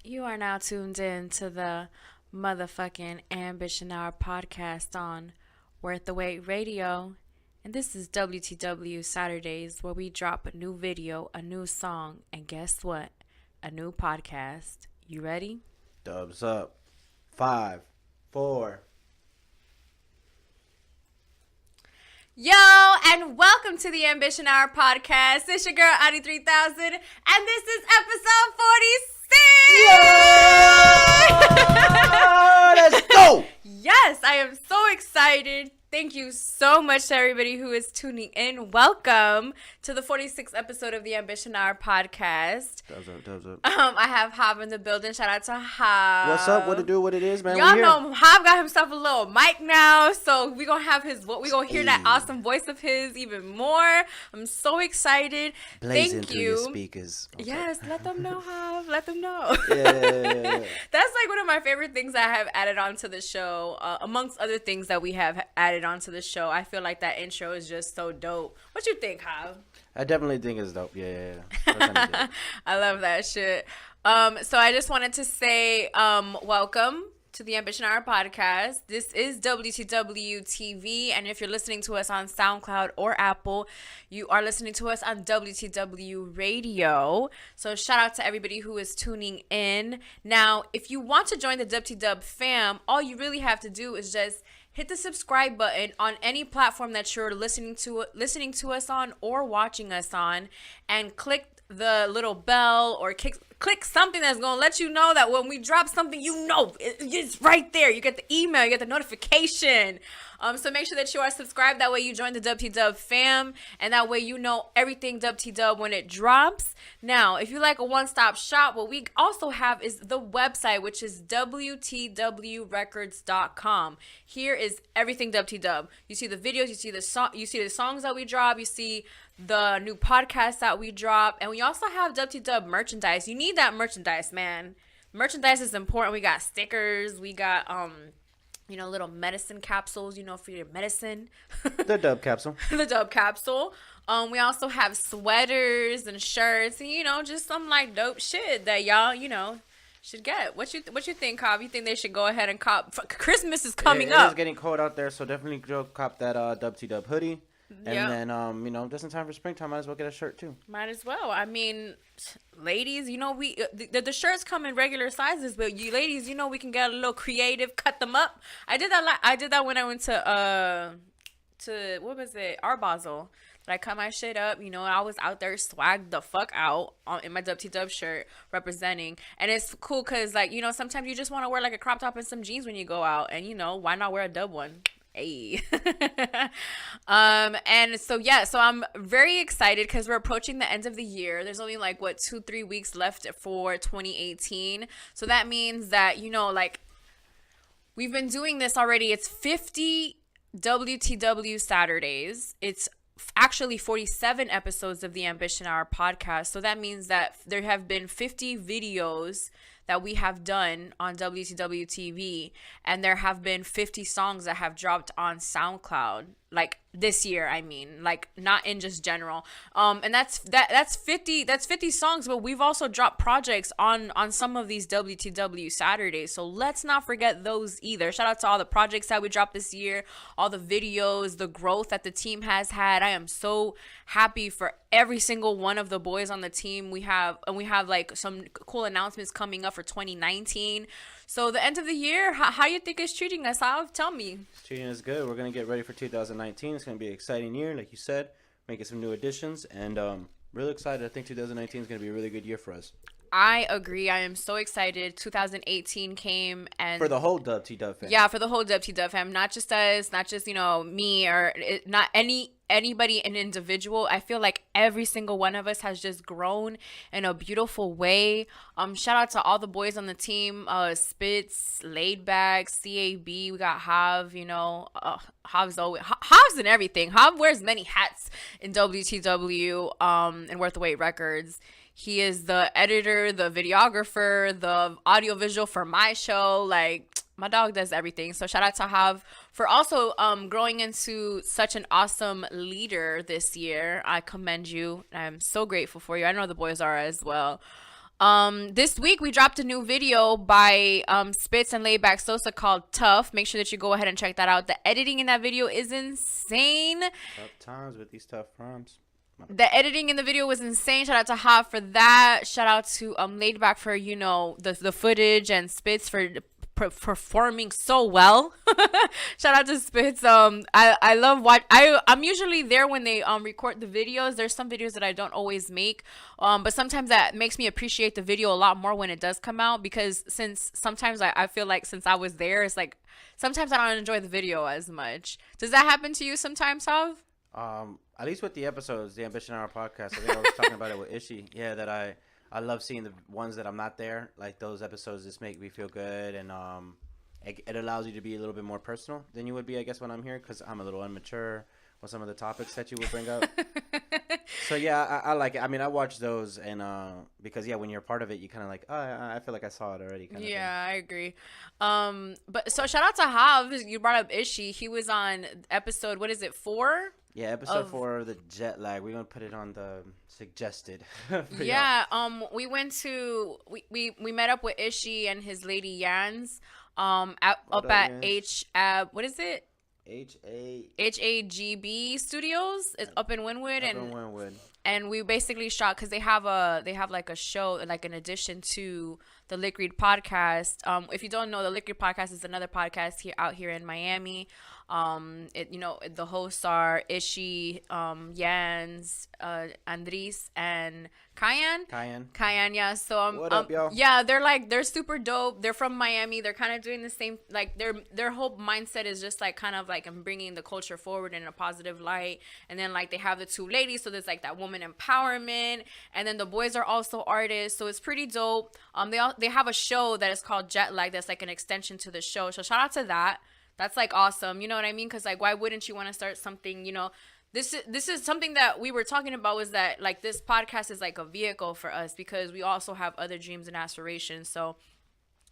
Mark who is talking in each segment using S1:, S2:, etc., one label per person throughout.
S1: You are now tuned in to the motherfucking Ambition Hour podcast on Worth the Wait Radio. And this is WTW Saturdays, where we drop a new video, a new song, and guess what? A new podcast. You ready?
S2: Dubs up. 5, 4.
S1: Yo, and welcome to the Ambition Hour podcast. It's your girl, AuDii 3000, and this is episode 46!
S2: Yo! Let's go!
S1: Yes, I am so excited. Thank you so much to everybody who is tuning in. Welcome to the 46th episode of the Ambition Hour podcast.
S2: Dubs up.
S1: I have Hav in the building. Shout out to Hav.
S2: What's up? What to do? What it is, man?
S1: Y'all know Hav got himself a little mic now, so we gonna have we gonna hear that awesome voice of his even more. I'm so excited.
S2: Blazing
S1: Thank
S2: through
S1: you.
S2: your speakers.
S1: Yes, let them know, Hav. Let them know.
S2: Yeah.
S1: That's like one of my favorite things I have added onto the show, amongst other things that we have added onto the show. I feel like that intro is just so dope. What you think, Hav?
S2: I definitely think it's dope. Yeah.
S1: I love that shit. So I just wanted to say welcome to the Ambition Hour podcast. This is WTW TV, and if you're listening to us on SoundCloud or Apple, you are listening to us on WTW Radio. So shout out to everybody who is tuning in. Now, if you want to join the WTW fam, all you really have to do is just hit the subscribe button on any platform that you're listening to us on or watching us on, and click the little bell or click something that's going to let you know that when we drop something, it's right there. You get the email, you get the notification. So make sure that you are subscribed. That way you join the WTW fam, and that way you know everything WTW when it drops. Now, if you like a one-stop shop, what we also have is the website, which is WTWrecords.com. Here is everything WTW. You see the videos, you see the songs that we drop, you see the new podcasts that we drop, and we also have WTW merchandise. You need that merchandise, man. Merchandise is important. We got stickers, we got little medicine capsules, for your medicine.
S2: The dub capsule.
S1: The dub capsule. We also have sweaters and shirts, and just some like dope shit that y'all, should get. What you think, Cobb? You think they should go ahead and cop? Christmas is coming up.
S2: It is getting cold out there, so definitely go cop that WTW hoodie. And then, just in time for springtime, might as well get a shirt too.
S1: Might as well. I mean, ladies, the shirts come in regular sizes, but you ladies, we can get a little creative, cut them up. I did that when I went to what was it, Art Basel. I cut my shit up, I was out there swagged the fuck out in my WTW shirt representing. And it's cool because, sometimes you just want to wear, a crop top and some jeans when you go out. And, why not wear a dub one? Hey. And so I'm very excited because we're approaching the end of the year. There's only 2-3 weeks left for 2018. So that means that, we've been doing this already. It's 50 WTW Saturdays. It's actually 47 episodes of the Ambition Hour podcast. So that means that there have been 50 videos that we have done on WTW TV, and there have been 50 songs that have dropped on SoundCloud, this year. I mean, not in just general. And that's 50 songs, but we've also dropped projects on some of these WTW Saturdays. So let's not forget those either. Shout out to all the projects that we dropped this year, all the videos, the growth that the team has had. I am so happy for every single one of the boys on the team. We have some cool announcements coming up for 2019. So the end of the year, how you think it's treating us? Tell me.
S2: It's treating us good. We're going to get ready for 2019. It's going to be an exciting year, like you said, making some new additions, and really excited. I think 2019 is going to be a really good year for us.
S1: I agree. I am so excited. 2018 came, and
S2: for the whole WTW fam.
S1: Yeah, for the whole WTW fam, not just us, not just me or not anybody, an individual. I feel like every single one of us has just grown in a beautiful way. Shout out to all the boys on the team, Spitz, Laid Back, CAB. We got Hav. Hav's in everything. Hav wears many hats in WTW and Worth the Wait Records. He is the editor, the videographer, the audiovisual for my show. My dog does everything. So shout out to Hav for also growing into such an awesome leader this year. I commend you. I'm so grateful for you. I know the boys are as well. This week we dropped a new video by Spitz and Laidback Sosa called Tough. Make sure that you go ahead and check that out. The editing in that video is insane.
S2: Tough times with these tough rhymes.
S1: The editing in the video was insane. Shout out to Hot for that. Shout out to Laidback for, you know, the footage, and Spitz for performing so well. Shout out to Spitz. I love I'm usually there when they record the videos. There's some videos that I don't always make, but sometimes that makes me appreciate the video a lot more when it does come out, because since sometimes I feel like since I was there, it's like sometimes I don't enjoy the video as much. Does that happen to you sometimes, Hav?
S2: At least with the episodes, the Ambition Hour podcast, I think I was talking about it with Ishi. Yeah, that I love seeing the ones that I'm not there. Like, those episodes just make me feel good, and it allows you to be a little bit more personal than you would be, I guess, when I'm here, because I'm a little immature with some of the topics that you would bring up. So yeah, I like it. I mean, I watch those, and because when you're a part of it, you kind of like, oh, I feel like I saw it already. Kind of thing.
S1: I agree. But so shout out to Hav. You brought up Ishi. He was on episode, what is it, 4?
S2: Yeah, episode 4 of the jet lag. We're gonna put it on the suggested.
S1: Yeah. We went to we met up with Ishi and his lady Yans. Up at what is it? HAGB Studios. It's up in Wynwood. And we basically shot, because they have like a show, like an addition to the Lick Read podcast. If you don't know, the Lick Read podcast is another podcast out here in Miami. The hosts are Ishi, Yans, Andres, and Cayenne, yeah. So
S2: what up, y'all?
S1: Yeah, they're super dope. They're from Miami. They're kind of doing the same, like their whole mindset is just like kind of like bringing the culture forward in a positive light. And then like they have the 2 ladies, so there's like that woman empowerment, and then the boys are also artists, so it's pretty dope. They have a show that is called Jet Lag that's like an extension to the show. So shout out to that. That's like awesome. You know what I mean? Because like, why wouldn't you want to start something? You know, this is something that we were talking about, was that like this podcast is like a vehicle for us, because we also have other dreams and aspirations. So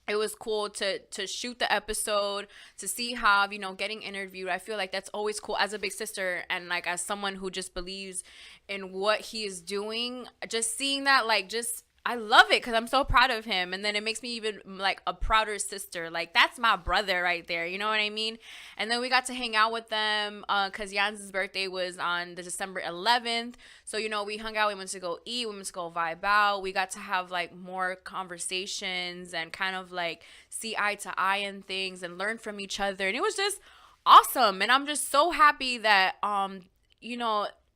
S1: it was cool to shoot the episode, to see Hav, getting interviewed. I feel like that's always cool as a big sister, and like as someone who just believes in what he is doing. Just seeing that, like, just I love it, because I'm so proud of him. And then it makes me even like a prouder sister. Like, that's my brother right there. You know what I mean? And then we got to hang out with them because Jans' birthday was on the December 11th. So, we hung out. We went to go eat. We went to go vibe out. We got to have like more conversations and kind of like see eye to eye and things and learn from each other. And it was just awesome. And I'm just so happy that,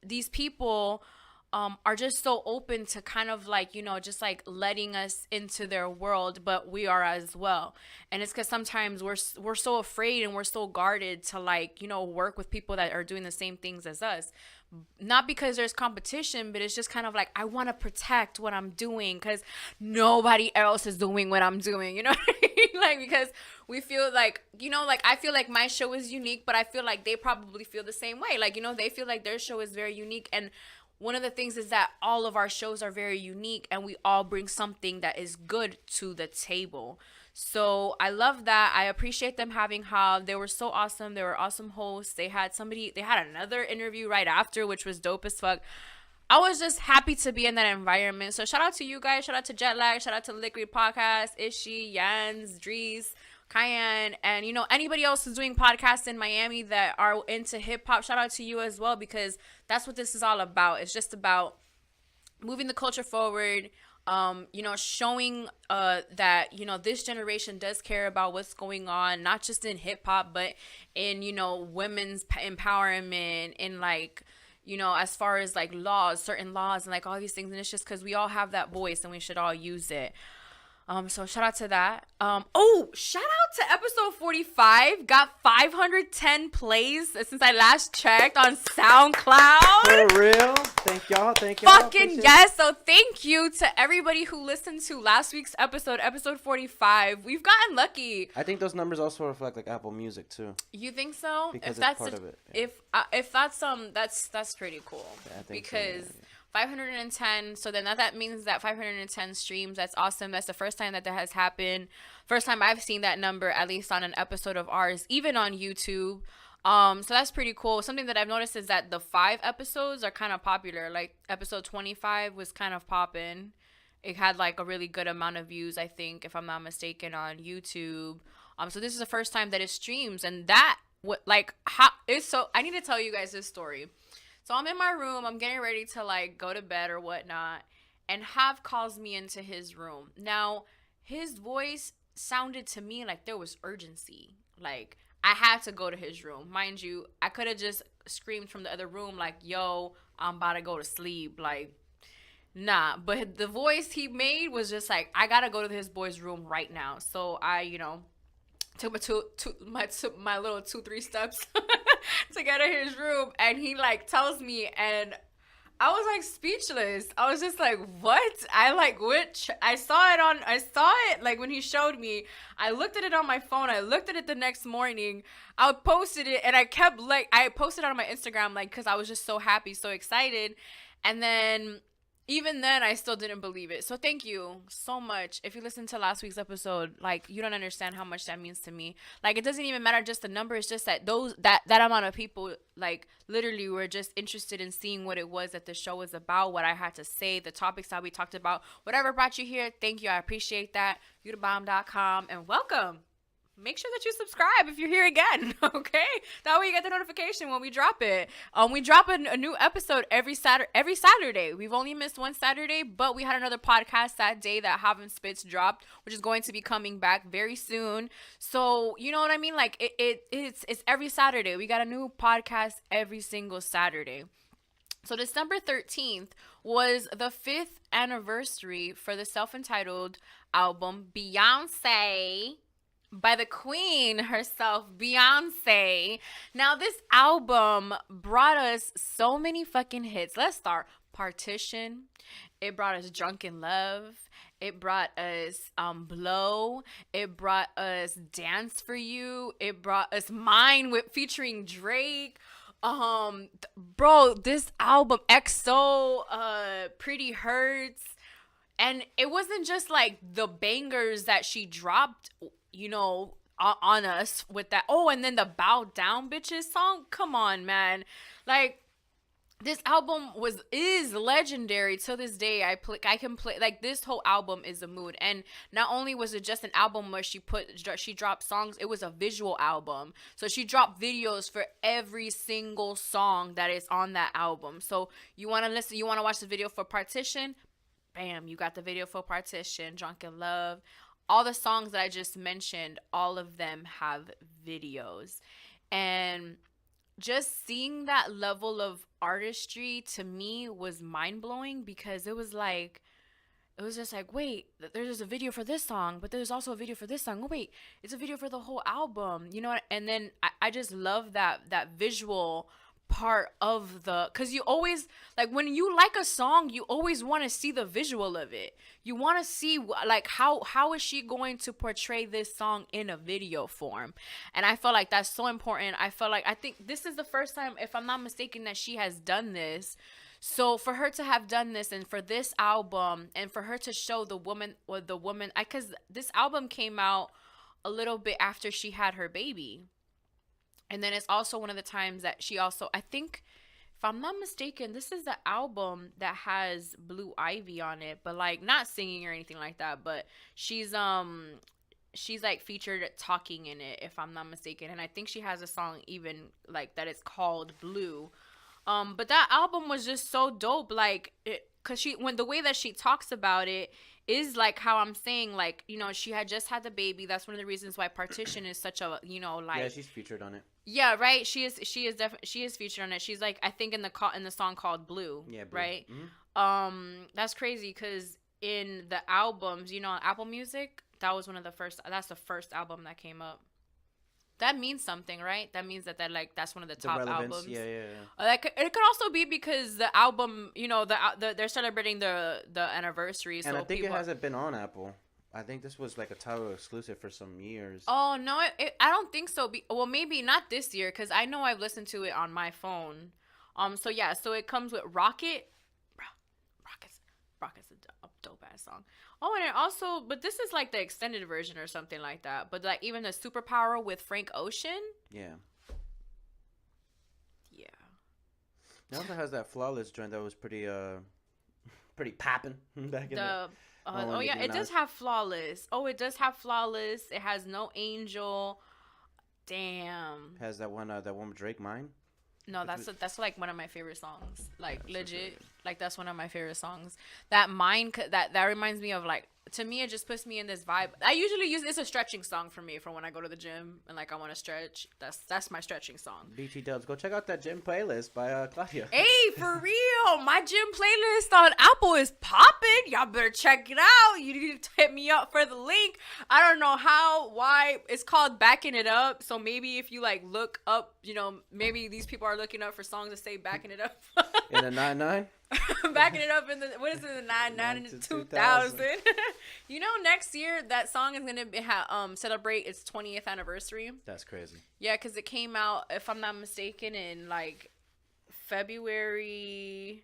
S1: these people are just so open to kind of like, just like letting us into their world, but we are as well. And it's because sometimes we're so afraid and we're so guarded to like, work with people that are doing the same things as us. Not because there's competition, but it's just kind of like, I want to protect what I'm doing because nobody else is doing what I'm doing, like, because we feel like, like I feel like my show is unique, but I feel like they probably feel the same way. Like, they feel like their show is very unique. And one of the things is that all of our shows are very unique and we all bring something that is good to the table. So I love that. I appreciate them having Hav. They were so awesome. They were awesome hosts. They had another interview right after, which was dope as fuck. I was just happy to be in that environment. So shout out to you guys. Shout out to Jetlag. Shout out to Liquid Podcast, Ishi, Jans, Dries, Cayenne, and anybody else who's doing podcasts in Miami that are into hip hop. Shout out to you as well, because that's what this is all about. It's just about moving the culture forward, showing that this generation does care about what's going on, not just in hip hop, but in women's empowerment, in like as far as like certain laws and like all these things. And it's just because we all have that voice and we should all use it. So shout out to that. Shout out to episode 45. Got 510 plays since I last checked on SoundCloud.
S2: For real? Thank y'all.
S1: Fucking yes. So thank you to everybody who listened to last week's episode 45. We've gotten lucky.
S2: I think those numbers also reflect like Apple Music too.
S1: You think so?
S2: Because it's part of it. Yeah.
S1: If that's pretty cool. Yeah, I think because. So, yeah. 510, so then that means that 510 streams. That's awesome. That's the first time that has happened. First time I've seen that number, at least on an episode of ours, even on YouTube. So that's pretty cool. Something that I've noticed is that the 5 episodes are kind of popular. Like episode 25 was kind of popping, It had like a really good amount of views, I think, if I'm not mistaken, on YouTube. So this is the first time that it streams, and that what like how it's so. I need to tell you guys this story. So I'm in my room, I'm getting ready to like go to bed or whatnot, and Hav calls me into his room. Now, his voice sounded to me like there was urgency. Like I had to go to his room. Mind you, I could have just screamed from the other room like, "Yo, I'm about to go to sleep." Like, nah. But the voice he made was just like, I gotta go to his boy's room right now. So I, took my little 2-3 steps to get in his room, and he like tells me, and I was like speechless. I was just like, what? I saw it like when he showed me. I looked at it on my phone. I looked at it the next morning. I posted it, and I posted it on my Instagram, like, cause I was just so happy, so excited. And then even then I still didn't believe it. So thank you so much. If you listened to last week's episode, like, you don't understand how much that means to me. Like, it doesn't even matter just the number. It's just that that amount of people, like, literally were just interested in seeing what it was that the show was about, what I had to say, the topics that we talked about, whatever brought you here. Thank you. I appreciate that. YouTubebomb.com, and welcome. Make sure that you subscribe if you're here again, okay? That way you get the notification when we drop it. We drop a new episode every Saturday. We've only missed one Saturday, but we had another podcast that day that Haven Spits dropped, which is going to be coming back very soon. So, you know what I mean? Like, it's every Saturday. We got a new podcast every single Saturday. So December 13th was the 5th anniversary for the self-entitled album BEYONCE, by the queen herself, Beyonce. Now, this album brought us so many fucking hits. Let's start. Partition. It brought us Drunk in Love. It brought us Blow. It brought us Dance for You. It brought us Mine featuring Drake. Bro, this album, EXO, Pretty Hurts. And it wasn't just like the bangers that she dropped, on us with that. Oh, and then the Bow Down Bitches song. Come on, man. Like, this album is legendary to this day. I can play, like, this whole album is a mood. And not only was it just an album where she dropped songs, it was a visual album. So she dropped videos for every single song that is on that album. So you want to watch the video for Partition? Bam, you got the video for Partition. Drunk in Love. All the songs that I just mentioned, all of them have videos. And just seeing that level of artistry to me was mind-blowing, because it was just like, wait, there's a video for this song, but there's also a video for this song. Oh, wait, it's a video for the whole album. You know what? And then I just love that visual part of because you always, like, when you like a song, you always want to see the visual of it. You want to see, like, how is she going to portray this song in a video form. And I feel like that's so important. I think this is the first time, if I'm not mistaken, that she has done this. So for her to have done this, and for this album, and for her to show the woman, because this album came out a little bit after she had her baby. And then it's also one of the times that she also, I think, if I'm not mistaken, this is the album that has Blue Ivy on it, but, like, not singing or anything like that, but she's like featured talking in it, if I'm not mistaken. And I think she has a song even, like, that is called Blue. But that album was just so dope, like, because the way that she talks about it is like how I'm saying, like, she had just had the baby. That's one of the reasons why Partition is such a, like,
S2: yeah, she's featured on it.
S1: Yeah, right. She is featured on it. She's, like, I think in the song called Blue.
S2: Yeah, Blue.
S1: Right.
S2: Mm-hmm.
S1: That's crazy, because in the albums, on Apple Music, that's the first album that came up. That means something, right? That means that that's one of the top albums.
S2: Yeah.
S1: It could also be because the album, they're celebrating the anniversary. So
S2: and I think it hasn't been on Apple. I think this was like a Tidal exclusive for some years.
S1: Oh no, I don't think so. Well, maybe not this year, because I know I've listened to it on my phone. So yeah, so it comes with Rocket. Rocket's a dope ass song. Oh, and it also, but this is like the extended version or something like that. But, like, even the Superpower with Frank Ocean.
S2: Yeah.
S1: Yeah.
S2: It also has that Flawless joint that was pretty popping back in the
S1: Oh yeah, it does have Flawless. Oh, it does have Flawless. It has No Angel. Damn.
S2: Has that one with Drake, Mine?
S1: No, that's like one of my favorite songs. Like legit, like that's one of my favorite songs. That Mine, that reminds me of like, to me it just puts me in this vibe. I usually use it's a stretching song for me for when I go to the gym and like I want to stretch. That's my stretching song.
S2: BT Dubs, go check out that gym playlist by Claudia.
S1: Hey, for real, my gym playlist on Apple is popping. Y'all better check it out. You need to hit me up for the link. I don't know why it's called Backing It Up. So maybe if you like look up, you know, maybe these people are looking up for songs to say Backing It Up.
S2: In a 99?
S1: Backing it up in the, what is it, the 99 and 2000. You know, next year that song is gonna celebrate its 20th anniversary. That's
S2: crazy.
S1: Yeah, because it came out, if I'm not mistaken, in like February.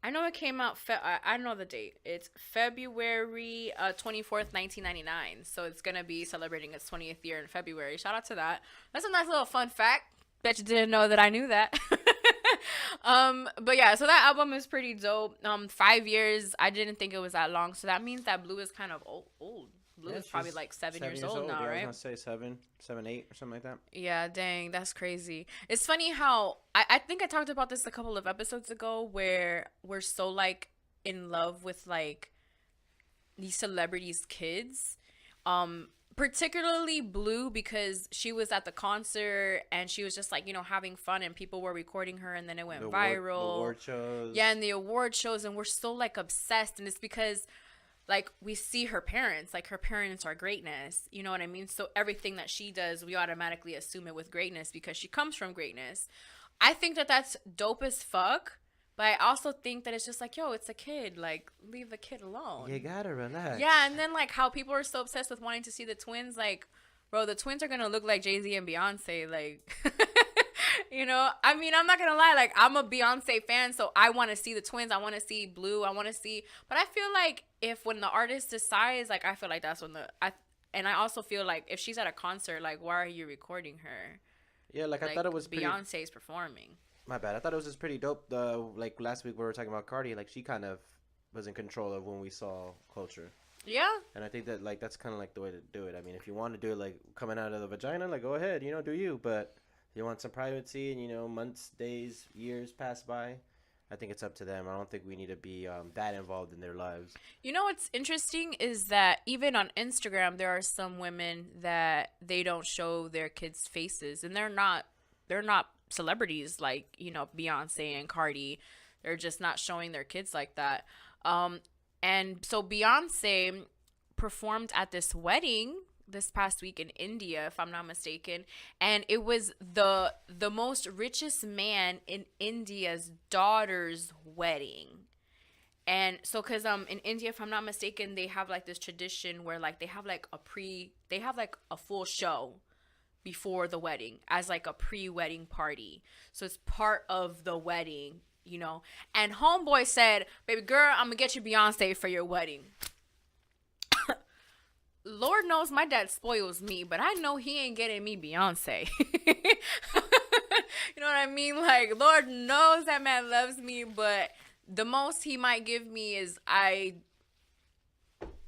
S1: I know it came out. I know the date. It's February 24th, 1999. So it's gonna be celebrating its 20th year in February. Shout out to that. That's a nice little fun fact. Bet you didn't know that I knew that. But yeah, so that album is pretty dope. 5 years, I didn't think it was that long, so that means that Blue is kind of old. Blue is probably like 7 years old now,
S2: yeah,
S1: right?
S2: I was gonna say 7, 8 or something like that.
S1: Yeah, dang, that's crazy. It's funny how I think I talked about this a couple of episodes ago, where we're so like in love with like these celebrities' kids. Particularly Blue, because she was at the concert and she was just like, you know, having fun and people were recording her and then it went viral.
S2: The award shows.
S1: Yeah, and the award shows, and we're so like obsessed, and it's because like we see her parents, like her parents are greatness, you know what I mean? So everything that she does, we automatically assume it with greatness because she comes from greatness. I think that that's dope as fuck. But I also think that it's just like, yo, it's a kid. Like, leave the kid alone.
S2: You gotta relax.
S1: Yeah, and then, like, how people are so obsessed with wanting to see the twins. Like, bro, the twins are going to look like Jay-Z and Beyonce. Like, you know? I mean, I'm not going to lie. Like, I'm a Beyonce fan, so I want to see the twins. I want to see Blue. I want to see. But I feel like when the artist decides, like, I feel like that's when and I also feel like if she's at a concert, like, why are you recording her?
S2: Yeah, like I thought it was
S1: Beyonce's performing.
S2: My bad. I thought it was just pretty dope. Like last week we were talking about Cardi. Like she kind of was in control of when we saw Culture.
S1: Yeah.
S2: And I think that like that's kind of like the way to do it. I mean, if you want to do it like coming out of the vagina, like go ahead, you know, do you. But if you want some privacy and you know months, days, years pass by, I think it's up to them. I don't think we need to be that involved in their lives. You
S1: know what's interesting is that even on Instagram there are some women that they don't show their kids' faces, and they're not celebrities like, you know, Beyonce and Cardi. They're just not showing their kids like that. And so Beyonce performed at this wedding this past week in India, if I'm not mistaken, and it was the most richest man in India's daughter's wedding. And so because in India, if I'm not mistaken, they have like this tradition where like they have like a full show before the wedding as like a pre-wedding party. So it's part of the wedding, you know. And homeboy said, baby girl, I'm gonna get you Beyonce for your wedding. Lord knows my dad spoils me, but I know he ain't getting me Beyonce. You know what I mean? Like, Lord knows that man loves me, but the most he might give me is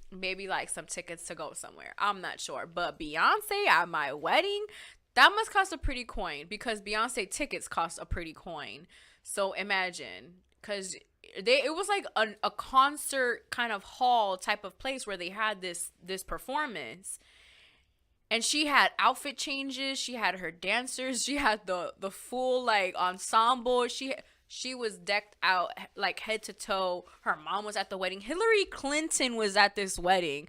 S1: maybe like some tickets to go somewhere. I'm not sure. But Beyonce at my wedding, that must cost a pretty coin, because Beyonce tickets cost a pretty coin. So imagine, because it was like a concert kind of hall type of place where they had this performance. And she had outfit changes. She had her dancers. She had the full like ensemble. She was decked out like head to toe. Her mom was at the wedding. Hillary Clinton was at this wedding.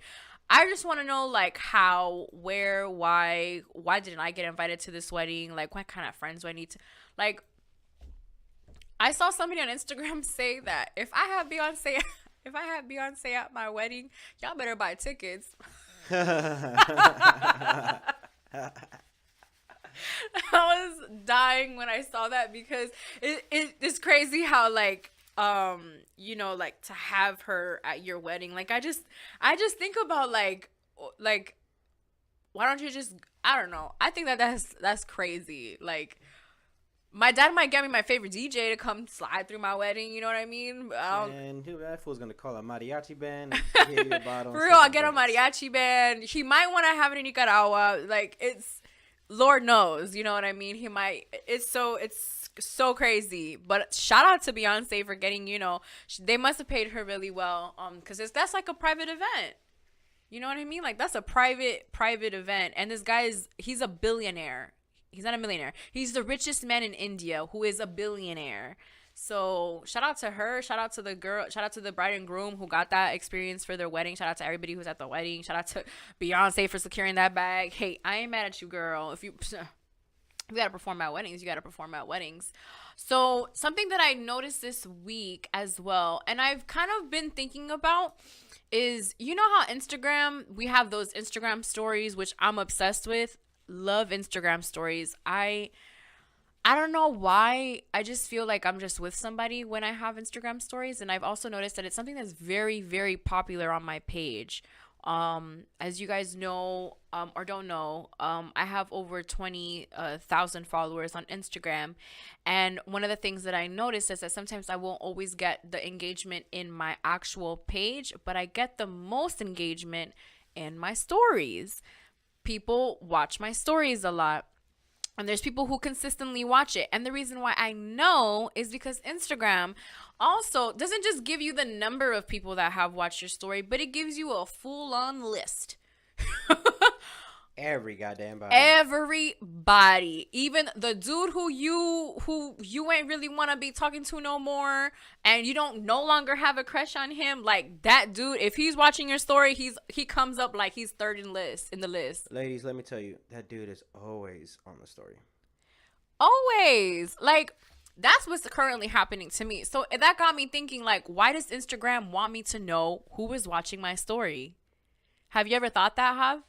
S1: I just want to know like how, where, why didn't I get invited to this wedding? Like, what kind of friends do I need to, like, I saw somebody on Instagram say that if I have Beyonce at my wedding, y'all better buy tickets. I was dying when I saw that, because it's crazy how like you know, like to have her at your wedding. Like I just think about like why don't you just, I don't know. I think that's crazy. Like My dad might get me my favorite DJ to come slide through my wedding. You know what I mean?
S2: And that fool's gonna call a mariachi band. And give you a bottle.
S1: For real, I'll get a mariachi band. He might want to have it in Nicaragua. Like, it's, Lord knows. You know what I mean? He might. It's so crazy. But shout out to Beyonce for getting, they must have paid her really well. Because that's like a private event. You know what I mean? Like, that's a private event. And this guy he's a billionaire. He's not a millionaire. He's the richest man in India who is a billionaire. So shout out to her. Shout out to the girl. Shout out to the bride and groom who got that experience for their wedding. Shout out to everybody who's at the wedding. Shout out to Beyonce for securing that bag. Hey, I ain't mad at you, girl. If you gotta perform at weddings, you gotta perform at weddings. So something that I noticed this week as well, and I've kind of been thinking about, is, you know how Instagram, we have those Instagram stories, which I'm obsessed with. Love Instagram stories. I don't know why. I just feel like I'm just with somebody when I have Instagram stories. And I've also noticed that it's something that's very, very popular on my page. As you guys know, or don't know, I have over 20,000 followers on Instagram. And one of the things that I noticed is that sometimes I won't always get the engagement in my actual page, but I get the most engagement in my stories. People watch my stories a lot, and there's people who consistently watch it. And the reason why I know is because Instagram also doesn't just give you the number of people that have watched your story, but it gives you a full-on list.
S2: Every goddamn body.
S1: Everybody, even the dude who you ain't really want to be talking to no more, and you don't no longer have a crush on him. Like, that dude, if he's watching your story, he comes up like he's third in the list.
S2: Ladies, let me tell you, that dude is always on the story.
S1: Always. Like, that's what's currently happening to me. So that got me thinking, like, why does Instagram want me to know who is watching my story? Have you ever thought that, Hav?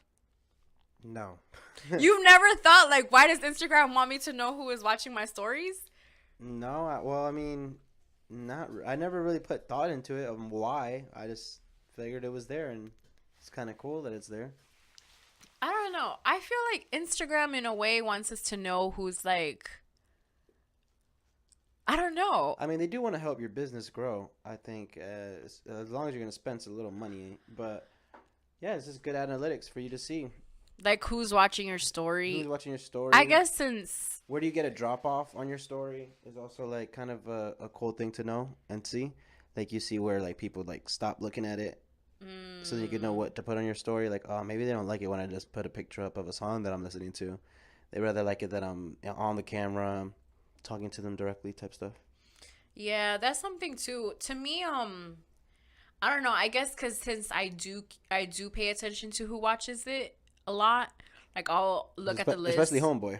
S2: No.
S1: You've never thought, like, why does Instagram want me to know who is watching my stories?
S2: No, well, I mean, I never really put thought into it of why. I just figured it was there, and it's kind of cool that it's there.
S1: I don't know. I feel like Instagram, in a way, wants us to know who's, like, I don't know.
S2: I mean, they do want to help your business grow, I think, as long as you're going to spend a little money. But, yeah, it's just good analytics for you to see.
S1: Like, who's watching your story?
S2: Who's watching your story?
S1: I guess since...
S2: Where do you get a drop-off on your story is also, like, kind of a cool thing to know and see. Like, you see where, like, people, like, stop looking at it. So then you can know what to put on your story. Like, oh, maybe they don't like it when I just put a picture up of a song that I'm listening to. They rather like it that I'm on the camera, talking to them directly type stuff.
S1: Yeah, that's something, too. To me, I don't know. I guess because since I do pay attention to who watches it a lot. Like, I'll look at the list.
S2: Especially Homeboy.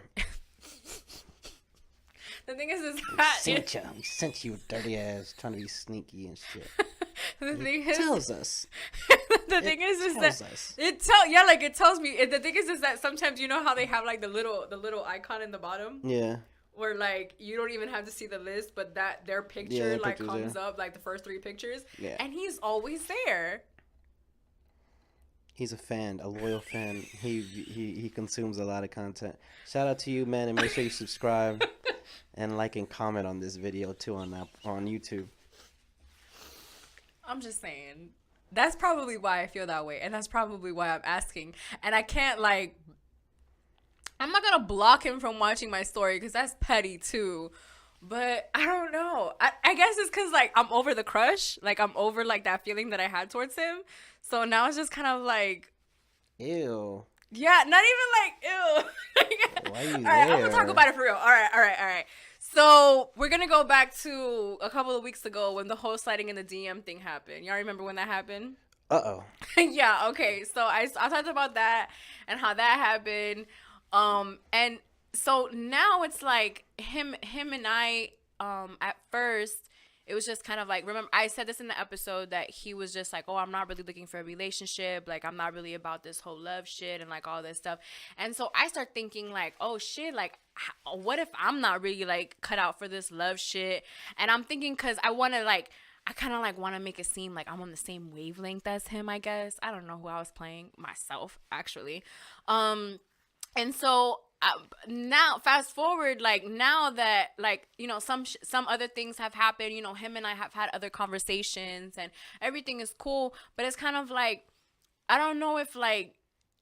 S1: The thing is that...
S2: We sent you dirty ass trying to be sneaky and shit.
S1: The thing
S2: is... tells us.
S1: The thing is that...
S2: Us.
S1: It tells me... The thing is that sometimes, you know how they have, like, the little icon in the bottom?
S2: Yeah.
S1: Where, like, you don't even have to see the list, but that their picture, like, comes up, like, the first 3 pictures.
S2: Yeah.
S1: And he's always there.
S2: He's a fan, a loyal fan. He consumes a lot of content. Shout out to you, man, and make sure you subscribe and like and comment on this video too on YouTube.
S1: I'm just saying, that's probably why I feel that way, and that's probably why I'm asking. And I can't, like, I'm not gonna block him from watching my story because that's petty too. But I don't know. I guess it's because, like, I'm over the crush. Like, I'm over, like, that feeling that I had towards him. So now it's just kind of like...
S2: Ew.
S1: Yeah, not even, like, ew.
S2: Why are you
S1: all right,
S2: there?
S1: I'm going to talk about it for real. All right. So we're going to go back to a couple of weeks ago when the whole sliding in the DM thing happened. Y'all remember when that happened?
S2: Uh-oh.
S1: Yeah, okay. So I talked about that and how that happened. And... So now it's like him and I, at first, it was just kind of like, remember, I said this in the episode that he was just like, oh, I'm not really looking for a relationship. Like, I'm not really about this whole love shit and, like, all this stuff. And so I start thinking, like, oh, shit, like, what if I'm not really, like, cut out for this love shit? And I'm thinking, because I want to, like, I kind of, like, want to make it seem like I'm on the same wavelength as him, I guess. I don't know who I was playing. Myself, actually. And so now fast forward, like now that like some other things have happened, him and I have had other conversations and everything is cool, but it's kind of like I don't know if like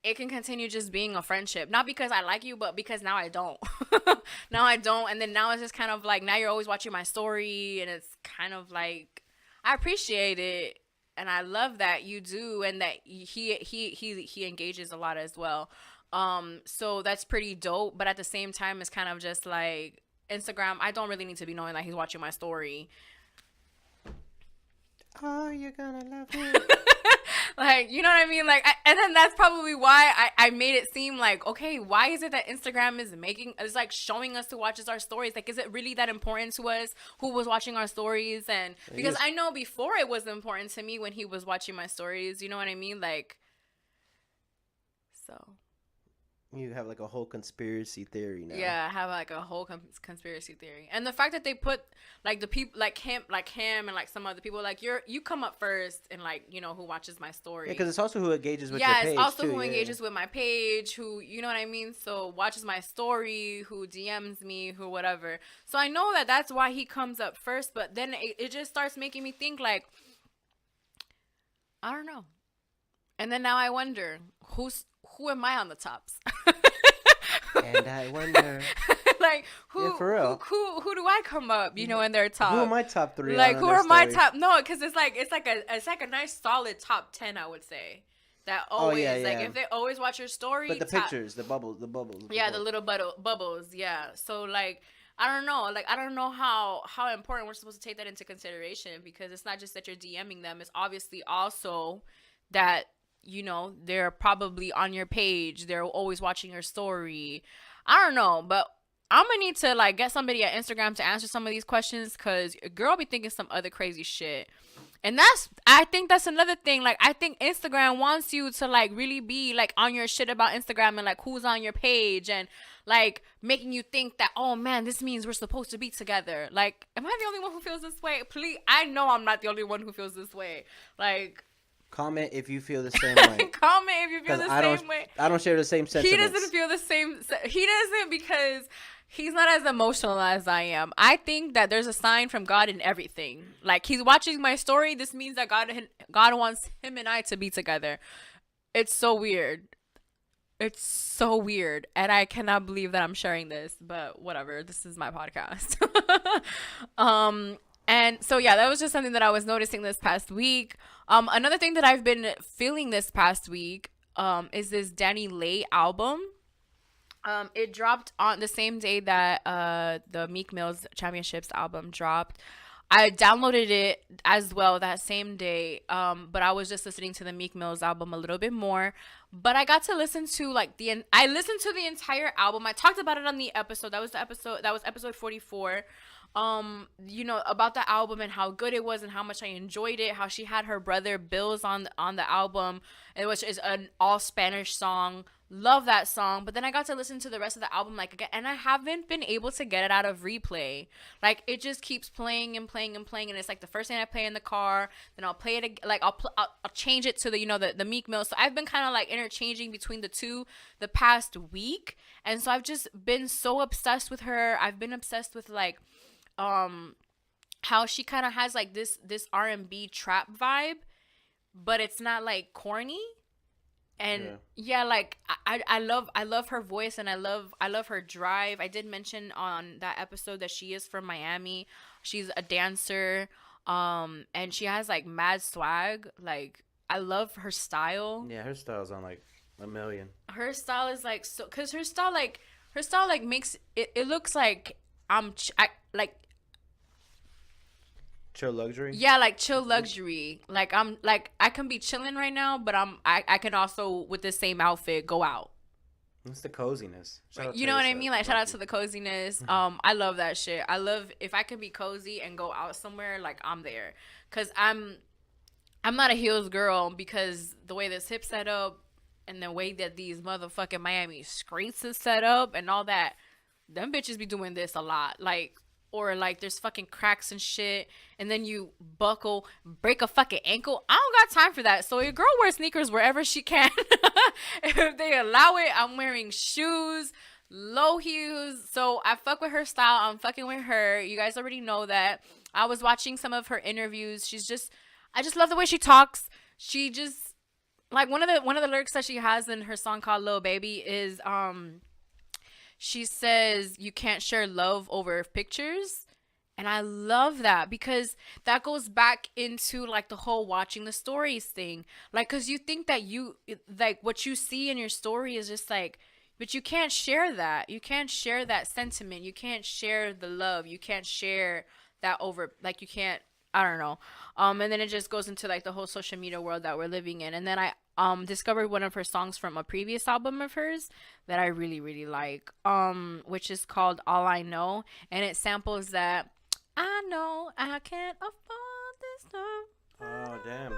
S1: it can continue just being a friendship, not because I like you, but because now I don't. Now I don't, and then now it's just kind of like now you're always watching my story, and it's kind of like I appreciate it and I love that you do, and that he engages a lot as well. So that's pretty dope, but at the same time it's kind of just like Instagram, I don't really need to be knowing that he's watching my story.
S2: Oh, you're gonna love me.
S1: Like, you know what I mean? Like, and then that's probably why I made it seem like, okay, why is it that Instagram is like showing us who watches our stories? Like, is it really that important to us who was watching our stories? And because I know before it was important to me when he was watching my stories, you know what I mean? Like, so.
S3: You have like a whole conspiracy theory now.
S1: Yeah, I have like a whole conspiracy theory, and the fact that they put like the people like him, and like some other people, like you come up first, and like who watches my story.
S2: Yeah, because it's also who engages with your page.
S1: Yeah, it's also
S2: too,
S1: who engages with my page, who you know what I mean. So watches my story, who DMs me, who whatever. So I know that that's why he comes up first, but then it just starts making me think like, I don't know, and then now I wonder who am I on the tops?
S3: And I wonder,
S1: like who,
S3: yeah, for real.
S1: who do I come up, in their top?
S3: Who are my top 3?
S1: Like who are my top? No, because it's like a nice solid top 10, I would say. That always like if they always watch your story.
S3: But the pictures, the bubbles.
S1: Yeah, the little bubbles. Yeah. So like I don't know. Like I don't know how important we're supposed to take that into consideration, because it's not just that you're DMing them. It's obviously also that they're probably on your page. They're always watching your story. I don't know, but I'm gonna need to like get somebody at Instagram to answer some of these questions, because a girl be thinking some other crazy shit. And I think that's another thing. Like, I think Instagram wants you to like really be like on your shit about Instagram and like who's on your page, and like making you think that, oh man, this means we're supposed to be together. Like, am I the only one who feels this way? Please, I know I'm not the only one who feels this way. Like,
S3: comment if you feel the same way.
S1: Comment if you feel the same way.
S3: I don't share the same sentiments.
S1: He doesn't feel the same. He doesn't, because he's not as emotional as I am. I think that there's a sign from God in everything. Like, he's watching my story. This means that God wants him and I to be together. It's so weird. It's so weird. And I cannot believe that I'm sharing this, but whatever. This is my podcast. And so, yeah, that was just something that I was noticing this past week. Another thing that I've been feeling this past week is this DaniLeigh album. It dropped on the same day that the Meek Mill's Championships album dropped. I downloaded it as well that same day, but I was just listening to the Meek Mill's album a little bit more. But I got to listen to I listened to the entire album. I talked about it on the episode. That was episode 44. About the album and how good it was and how much I enjoyed it. How she had her brother Bills on the album, which is an all Spanish song. Love that song. But then I got to listen to the rest of the album again, and I haven't been able to get it out of replay. Like, it just keeps playing and playing and playing, and it's like the first thing I play in the car, then I'll play it again. Like, I'll change it to the Meek Mill. So I've been kind of like interchanging between the two the past week, and so I've just been so obsessed with her. I've been obsessed with like how she kind of has like this R&B trap vibe, but it's not like corny. And like I love her voice, and I love her drive. I did mention on that episode that she is from Miami. She's a dancer, and she has like mad swag. Like, I love her style.
S2: Yeah, her style's on like a million.
S1: Her style is like so, cause her style makes it looks like like
S2: chill luxury.
S1: Yeah, like chill luxury. Like, I'm like, I can be chilling right now, but I can also with the same outfit go out.
S2: It's the coziness.
S1: You know what I mean? Like, shout out to the coziness. I love that shit. I love if I can be cozy and go out somewhere, like, I'm there. Cause I'm not a heels girl, because the way this hip set up and the way that these motherfucking Miami streets is set up and all that, them bitches be doing this a lot. Like, or like there's fucking cracks and shit, and then you break a fucking ankle. I don't got time for that. So your girl wears sneakers wherever she can. If they allow it, I'm wearing shoes, Low hues. So I fuck with her style. I'm fucking with her. You guys already know that. I was watching some of her interviews. I just love the way she talks. She just like one of the lyrics that she has in her song called Lil Baby is she says you can't share love over pictures. And I love that because that goes back into like the whole watching the stories thing. Like, cause you think that like what you see in your story is just like, but you can't share that. You can't share that sentiment. You can't share the love. You can't share that over, like you can't, I don't know. And then it just goes into like the whole social media world that we're living in. And then I discovered one of her songs from a previous album of hers that I really, really like, which is called All I Know. And it samples that I know I can't afford this love.
S2: Oh, damn.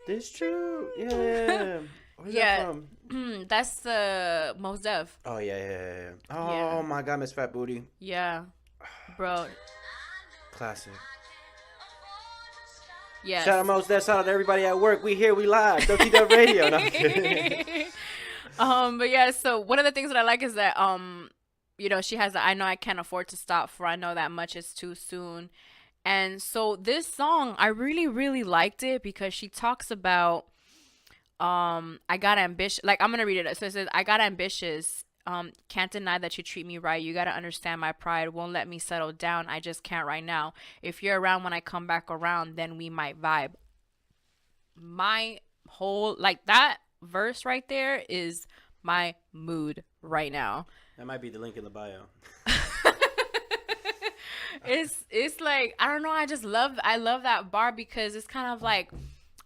S3: This true. Yeah. Where's that from?
S1: That's the Mos Def.
S3: Oh, yeah.
S2: Oh,
S1: Yeah.
S2: my God, Miss Fat Booty.
S1: Yeah, bro.
S3: Classic.
S1: Yes.
S2: Shout out Mos Def, shout out to everybody at work. We here, we live. WTW Radio. No, I'm kidding.
S1: But yeah, so one of the things that I like is that she has I know I can't afford to stop, for I know that much is too soon. And so this song, I really, really liked it because she talks about I got ambitious. Like, I'm gonna read it. So it says, I got ambitious. Can't deny that you treat me right. You gotta understand my pride won't let me settle down. I just can't right now. If you're around when I come back around, then we might vibe. My whole, like, that verse right there is my mood right now.
S2: That might be the link in the bio.
S1: It's like, I don't know, I love that bar because it's kind of like,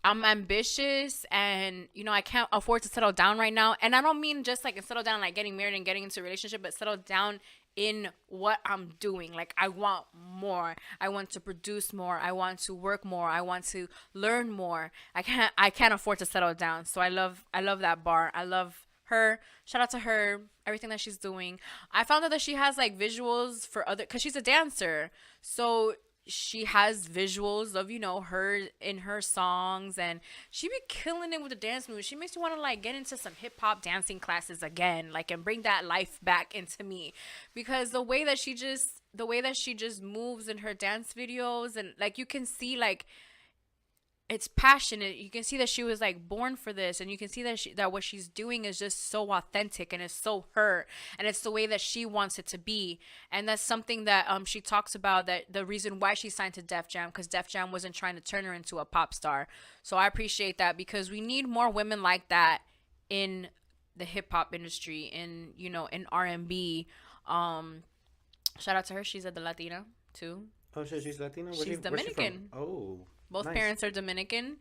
S1: I'm ambitious and I can't afford to settle down right now. And I don't mean just like settle down like getting married and getting into a relationship, but settle down in what I'm doing. Like, I want more. I want to produce more. I want to work more. I want to learn more. I can't afford to settle down. So I love that bar. I love her. Shout out to her, everything that she's doing. I found out that she has like visuals for because she's a dancer. So she has visuals of her in her songs, and she be killing it with the dance moves. She makes me want to like get into some hip-hop dancing classes again, like, and bring that life back into me, because the way that she just moves in her dance videos, and like you can see like it's passionate. You can see that she was like born for this, and you can see that what she's doing is just so authentic and it's so her, and it's the way that she wants it to be. And that's something that she talks about, that the reason why she signed to Def Jam, because Def Jam wasn't trying to turn her into a pop star. So I appreciate that, because we need more women like that in the hip hop industry, in in R&B. Shout out to her. She's a Latina too.
S3: Oh shit, she's Latina.
S1: She's Dominican.
S3: Oh.
S1: Both
S3: Nice.
S1: parents are Dominican.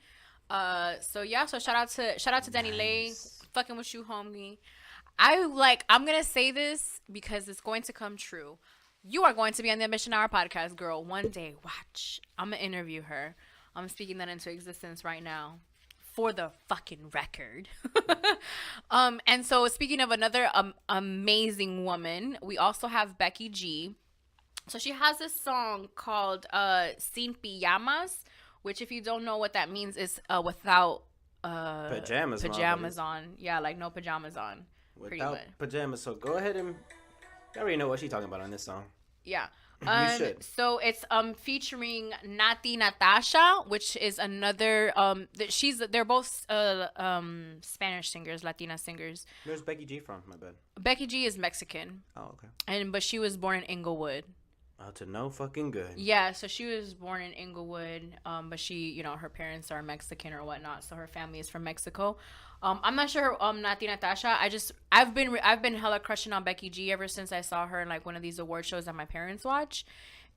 S1: So yeah, so shout out to DaniLeigh.
S3: Nice.
S1: Fucking with you, homie. I'm gonna say this because it's going to come true. You are going to be on the Ambition Hour podcast, girl. One day, watch. I'm gonna interview her. I'm speaking that into existence right now, for the fucking record. And so speaking of another amazing woman, we also have Becky G. So she has this song called Sin Pijamas, which, if you don't know what that means, is without pajamas on. Yeah, like no pajamas on.
S2: Without pajamas. So go ahead and you already know what she's talking about on this song.
S1: Yeah.
S2: You should.
S1: So it's featuring Nati Natasha, which is another they're both Spanish singers, Latina singers.
S2: Where's Becky G from? My bad.
S1: Becky G is Mexican.
S2: Oh, okay.
S1: But she was born in Inglewood.
S2: Oh, to no fucking good.
S1: Yeah, so she was born in Inglewood, but she, her parents are Mexican or whatnot, so her family is from Mexico. I'm not sure, Nati Natasha. I've been hella crushing on Becky G ever since I saw her in like one of these award shows that my parents watch,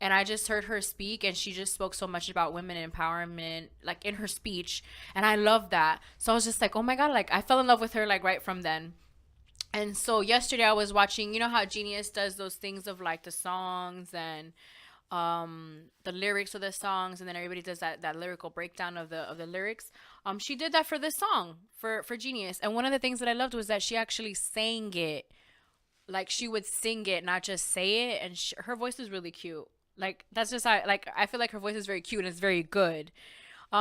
S1: and I just heard her speak, and she just spoke so much about women empowerment, like in her speech, and I love that. So I was just like, oh my god, like I fell in love with her like right from then. And so yesterday I was watching, how Genius does those things of like the songs and the lyrics of the songs, and then everybody does that lyrical breakdown of the lyrics. She did that for this song for Genius, and one of the things that I loved was that she actually sang it, like she would sing it, not just say it. And her voice is really cute. Like that's just I feel like her voice is very cute and it's very good.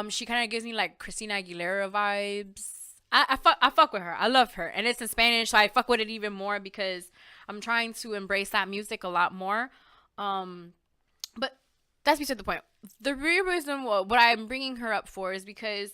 S1: She kind of gives me like Christina Aguilera vibes. I fuck with her. I love her, and it's in Spanish, so I fuck with it even more because I'm trying to embrace that music a lot more. But that's beside the point. The real reason what I'm bringing her up for is because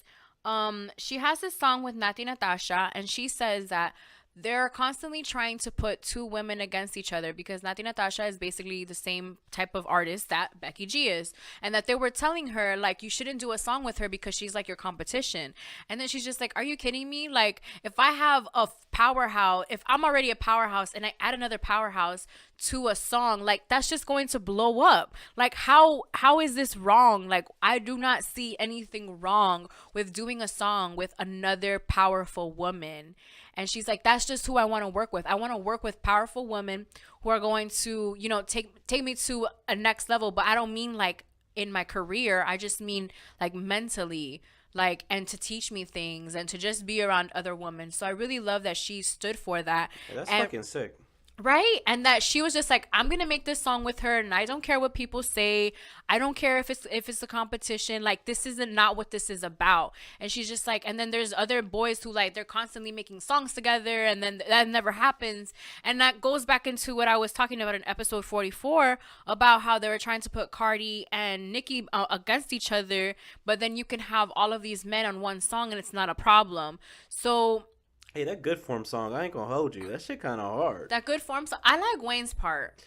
S1: she has this song with Nati Natasha, and she says that they're constantly trying to put two women against each other because Nati Natasha is basically the same type of artist that Becky G is. And that they were telling her, like, you shouldn't do a song with her because she's like your competition. And then she's just like, are you kidding me? Like, if I have a powerhouse, if I'm already a powerhouse and I add another powerhouse to a song, like, that's just going to blow up. Like, how is this wrong? Like, I do not see anything wrong with doing a song with another powerful woman. And she's like, that's just who I want to work with. I want to work with powerful women who are going to, you know, take me to a next level. But I don't mean like in my career. I just mean like mentally, like, and to teach me things and to just be around other women. So I really love that she stood for that.
S2: Yeah, that's fucking sick.
S1: Right? And that she was just like, I'm gonna make this song with her, and I don't care what people say. I don't care if it's a competition. Like, this isn't not what this is about. And she's just like, and then there's other boys who, like, they're constantly making songs together, and then that never happens. And that goes back into what I was talking about in episode 44 about how they were trying to put Cardi and Nicki against each other, but then you can have all of these men on one song and it's not a problem. So
S2: hey, that Good Form song, I ain't gonna hold you. That shit kind of hard.
S1: that Good Form song, I like Wayne's part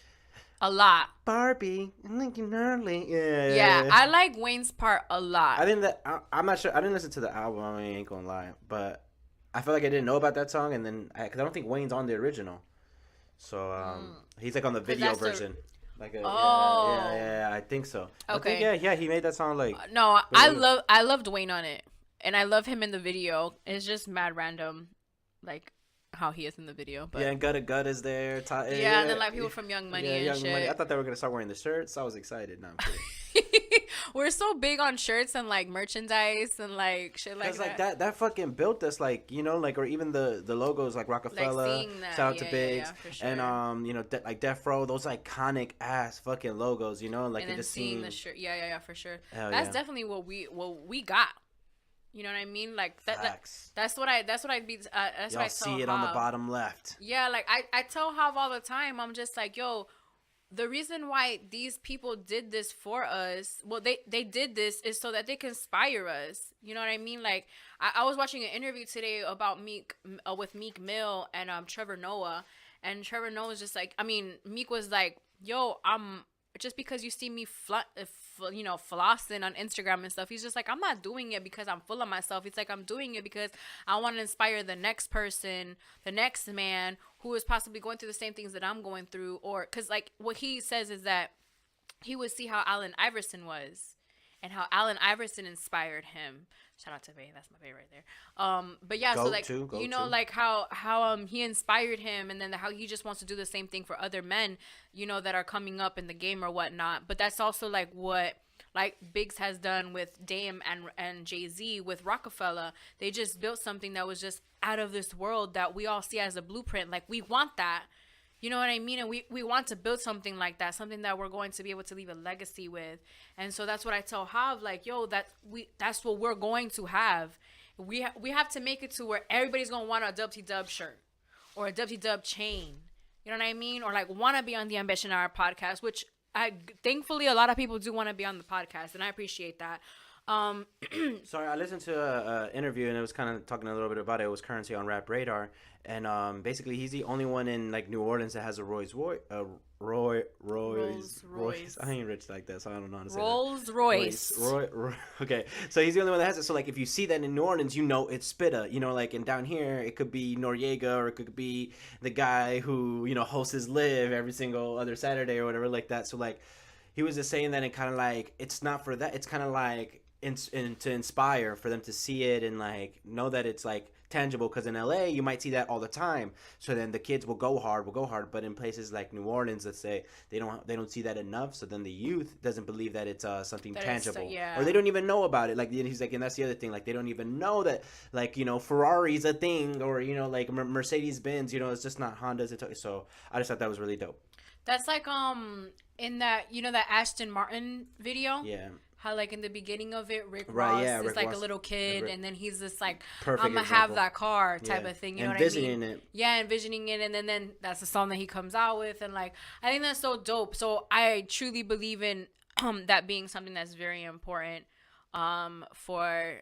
S1: a lot.
S2: Barbie, looking early.
S1: Yeah, I like Wayne's part a lot.
S2: I'm not sure. I didn't listen to the album. I mean, I ain't gonna lie, but I feel like I didn't know about that song, and then because I don't think Wayne's on the original, so he's like on the video version. I think so.
S1: Okay.
S2: I think, he made that song like.
S1: No, I loved Wayne on it, and I love him in the video. It's just mad random, like how he is in the video. But
S2: yeah, and Gut is there.
S1: And then like people from Young Money and
S2: Young
S1: shit.
S2: Money. I thought they were gonna start wearing the shirts. I was excited. No, I'm kidding.
S1: We're so big on shirts and like merchandise and like shit like that.
S2: Because like that fucking built us, like, you know, like, or even the logos like Rockefeller,
S1: like
S2: shout out to Biggs,
S1: for sure.
S2: and you know, like Death Row, those iconic ass fucking logos, you know, like,
S1: and
S2: it
S1: then
S2: just
S1: seeing
S2: seemed...
S1: the shirt, for sure.
S2: Hell
S1: That's
S2: yeah.
S1: definitely what we got. You know what I mean? Like that's what I be. That's
S2: Y'all
S1: what I tell
S2: see it
S1: Hav.
S2: on the bottom left.
S1: Yeah, like I tell Hav all the time. I'm just like, yo, the reason why these people did this for us, well, they did this is so that they can inspire us. You know what I mean? Like I was watching an interview today about Meek with Meek Mill and Trevor Noah, and Trevor Noah was just like, I mean, Meek was like, yo, just because you see me flossing on Instagram and stuff, he's just like, I'm not doing it because I'm full of myself. It's like, I'm doing it because I want to inspire the next person, the next man who is possibly going through the same things that I'm going through. Or because like what he says is that he would see how Allen Iverson was and how Allen Iverson inspired him. Shout out to Bay, that's my Bay right there. But yeah, so like like how he inspired him, and then how he just wants to do the same thing for other men, you know, that are coming up in the game or whatnot. But that's also like what like Biggs has done with Dame and Jay-Z with Rockefeller. They just built something that was just out of this world that we all see as a blueprint. Like, we want that. You know what I mean? And we want to build something like that, something that we're going to be able to leave a legacy with. And so that's what I tell Hav, like, yo, that's what we're going to have. We have to make it to where everybody's going to want a WT shirt or a WT chain. You know what I mean? Or like want to be on the Ambition Hour podcast, which thankfully a lot of people do want to be on the podcast, and I appreciate that.
S2: Sorry, I listened to an interview, and it was kind of talking a little bit about it. It was Currency on Rap Radar, and basically he's the only one in like New Orleans that has a Rolls Royce. I ain't rich like that, so I don't know how to say
S1: Rolls Royce.
S2: Okay, so he's the only one that has it. So like, if you see that in New Orleans, you know it's Spitta. You know, like, and down here it could be Noriega, or it could be the guy who, you know, hosts his live every single other Saturday or whatever like that. So like, he was just saying that, and kind of like, it's not for that. It's kind of like to inspire, for them to see it and like know that it's like tangible, because in LA you might see that all the time, so then the kids will go hard, but in places like New Orleans, let's say, they don't see that enough, so then the youth doesn't believe that it's something tangible, or they don't even know about it. Like, he's like, and that's the other thing, like, they don't even know that, like, you know, Ferrari's a thing, or, you know, like Mercedes-Benz, you know, it's just not Honda's. So I just thought that was really dope.
S1: That's like in that, you know, that Ashton Martin video.
S2: Yeah.
S1: how like in the beginning of it, Rick
S2: Right,
S1: Ross
S2: yeah,
S1: is
S2: Rick
S1: like
S2: Ross.
S1: a little kid, and then he's just like,
S2: Perfect
S1: I'm gonna
S2: example.
S1: have that car type
S2: Yeah.
S1: of thing. You know what I
S2: Envisioning
S1: mean?
S2: it.
S1: Yeah, envisioning it, and then that's the song that he comes out with, and like I think that's so dope. So I truly believe in that being something that's very important for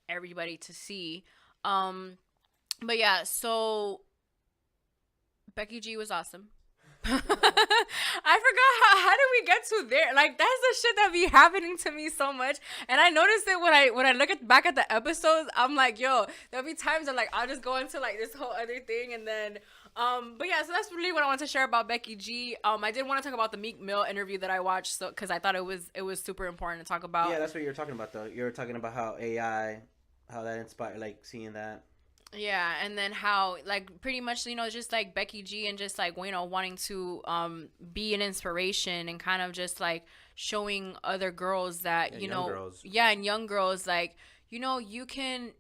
S1: everybody to see. But yeah, so Becky G was awesome. I forgot how did we get to there? Like that's the shit that be happening to me so much, and I noticed it when I look back at the episodes. I'm like, yo, there'll be times that like I'll just go into like this whole other thing, and then but yeah, so that's really what I want to share about Becky G. I did want to talk about the Meek Mill interview that I watched, so because I thought it was super important to talk about.
S2: Yeah, that's what you were talking about though. You were talking about how AI, how that inspired, like seeing that.
S1: Yeah, and then how like pretty much, you know, just like Becky G and just like, you know, wanting to be an inspiration and kind of just like showing other girls that, you know,
S2: girls.
S1: yeah, and young girls like, you know, you can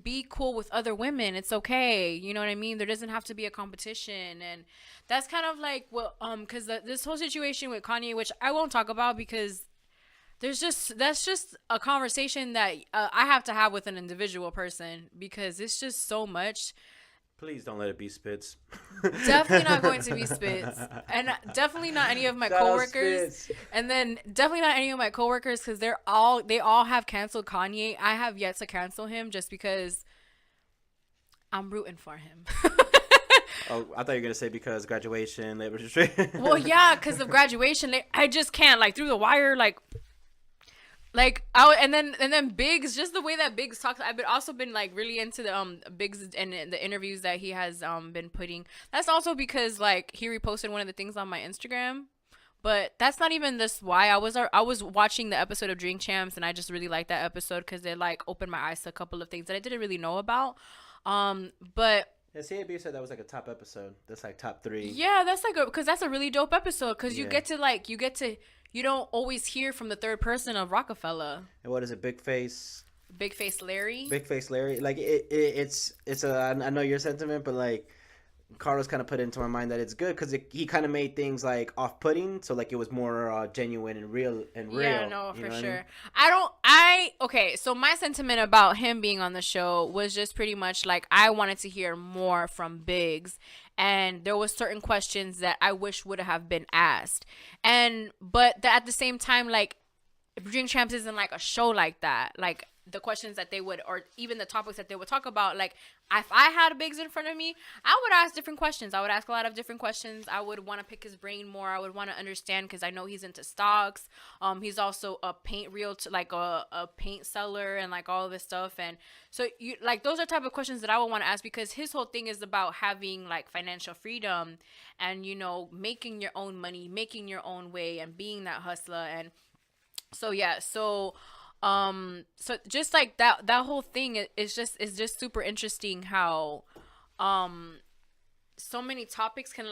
S1: be cool with other women. It's okay. You know what I mean? There doesn't have to be a competition. And that's kind of like what cuz this whole situation with Kanye, which I won't talk about because that's just a conversation that I have to have with an individual person because it's just so much.
S2: Please don't let it be Spitz.
S1: Definitely not going to be Spitz, and definitely not any of my coworkers, and then definitely not any of my coworkers because they all have canceled Kanye. I have yet to cancel him just because I'm rooting for him.
S2: Oh, I thought you were gonna say because graduation, labor registration.
S1: Well, yeah, because of graduation, I just can't like through the wire Like and then Biggs, just the way that Biggs talks, I've also been like really into the Biggs and the interviews that he has been putting. That's also because like he reposted one of the things on my Instagram, but that's not even this why. I was watching the episode of Drink Champs and I just really liked that episode because it like opened my eyes to a couple of things that I didn't really know about. But
S2: yeah, CAB said that was like a top episode. That's like top 3.
S1: yeah, that's like because that's a really dope episode because you get to you don't always hear from the third person of Rockefeller.
S2: And what is it? Big Face
S1: Larry.
S2: Big Face Larry. Like it's I know your sentiment, but like Carlos kind of put into my mind that it's good because he kind of made things like off-putting, so like it was more genuine and real.
S1: Yeah, no, for sure. I mean? Okay, so my sentiment about him being on the show was just pretty much like I wanted to hear more from Biggs, and there was certain questions that I wish would have been asked, but at the same time, like Drink Champs isn't like a show like that, like. The questions that they would, or even the topics that they would talk about, like if I had Biggs in front of me, I would ask different questions. I would ask a lot of different questions. I would want to pick his brain more. I would want to understand because I know he's into stocks. He's also a paint a paint seller and like all of this stuff. And so you like those are type of questions that I would want to ask because his whole thing is about having like financial freedom and, you know, making your own money, making your own way and being that hustler. And so, yeah, so just like that whole thing is just super interesting how so many topics can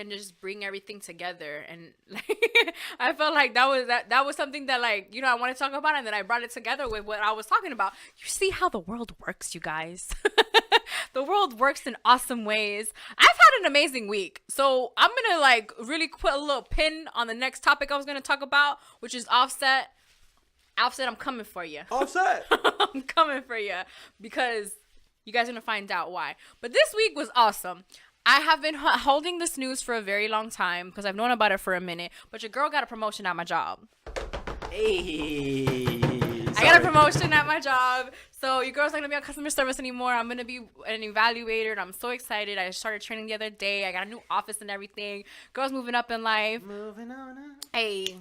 S1: just bring everything together. And like I felt like that was something that like, you know, I want to talk about, and then I brought it together with what I was talking about. You see how the world works, you guys. The world works in awesome ways. I've had an amazing week, so I'm gonna like really put a little pin on the next topic I was gonna talk about, which is Offset. Offset, I'm coming for you.
S2: Offset.
S1: I'm coming for you because you guys are going to find out why. But this week was awesome. I have been holding this news for a very long time because I've known about it for a minute. But your girl got a promotion at my job.
S2: Hey.
S1: I got a promotion at my job. So your girl's not going to be on customer service anymore. I'm going to be an evaluator. And I'm so excited. I started training the other day. I got a new office and everything. Girl's moving up in life.
S2: Moving on up.
S1: Hey.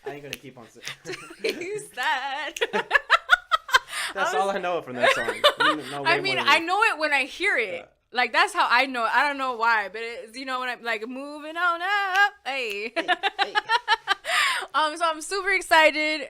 S2: I ain't gonna keep on saying.
S1: Who's that?
S2: That's all I know from that song.
S1: I mean, I know it when I hear it. Yeah. Like that's how I know it. I don't know why, but it's, you know, when I'm like moving on up. Hey. Hey. So I'm super excited.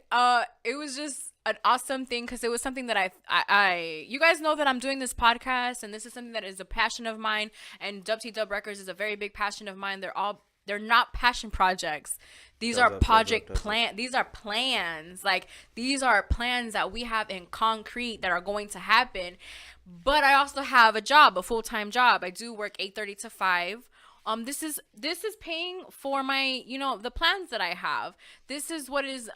S1: It was just an awesome thing because it was something that I you guys know that I'm doing this podcast, and this is something that is a passion of mine, and Dub Records is a very big passion of mine. They're not passion projects. These are These are plans. Like these are plans that we have in concrete that are going to happen. But I also have a job, a full-time job. I do work 8:30 to 5. This is paying for my, the plans that I have. This is what is,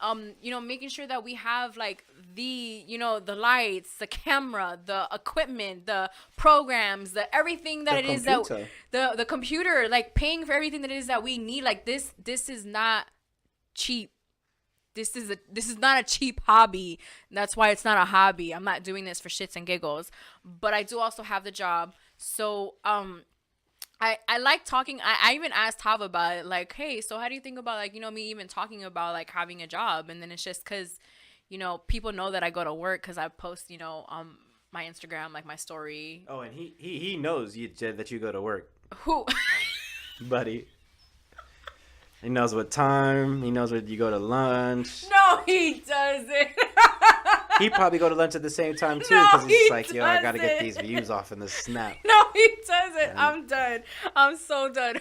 S1: making sure that we have like the, the lights, the camera, the equipment, the programs, the everything that
S3: The
S1: it
S3: computer.
S1: is that the computer, like paying for everything that it is that we need. Like this is not cheap. This is not a cheap hobby. That's why it's not a hobby. I'm not doing this for shits and giggles. But I do also have the job. So I like talking. I even asked Tav about it. Like, hey, so how do you think about like, me even talking about like having a job? And then it's just because, people know that I go to work because I post, my Instagram, like my story.
S2: Oh, and he knows that you go to work.
S1: Who?
S2: Buddy. He knows what time. He knows where you go to lunch.
S1: No, he doesn't.
S2: He probably go to lunch at the same time too,
S1: No,
S2: because he's
S1: he
S2: like, yo, I gotta get
S1: doesn't.
S2: these views off in the snap.
S1: No, he doesn't.
S2: Yeah.
S1: I'm done. I'm so done.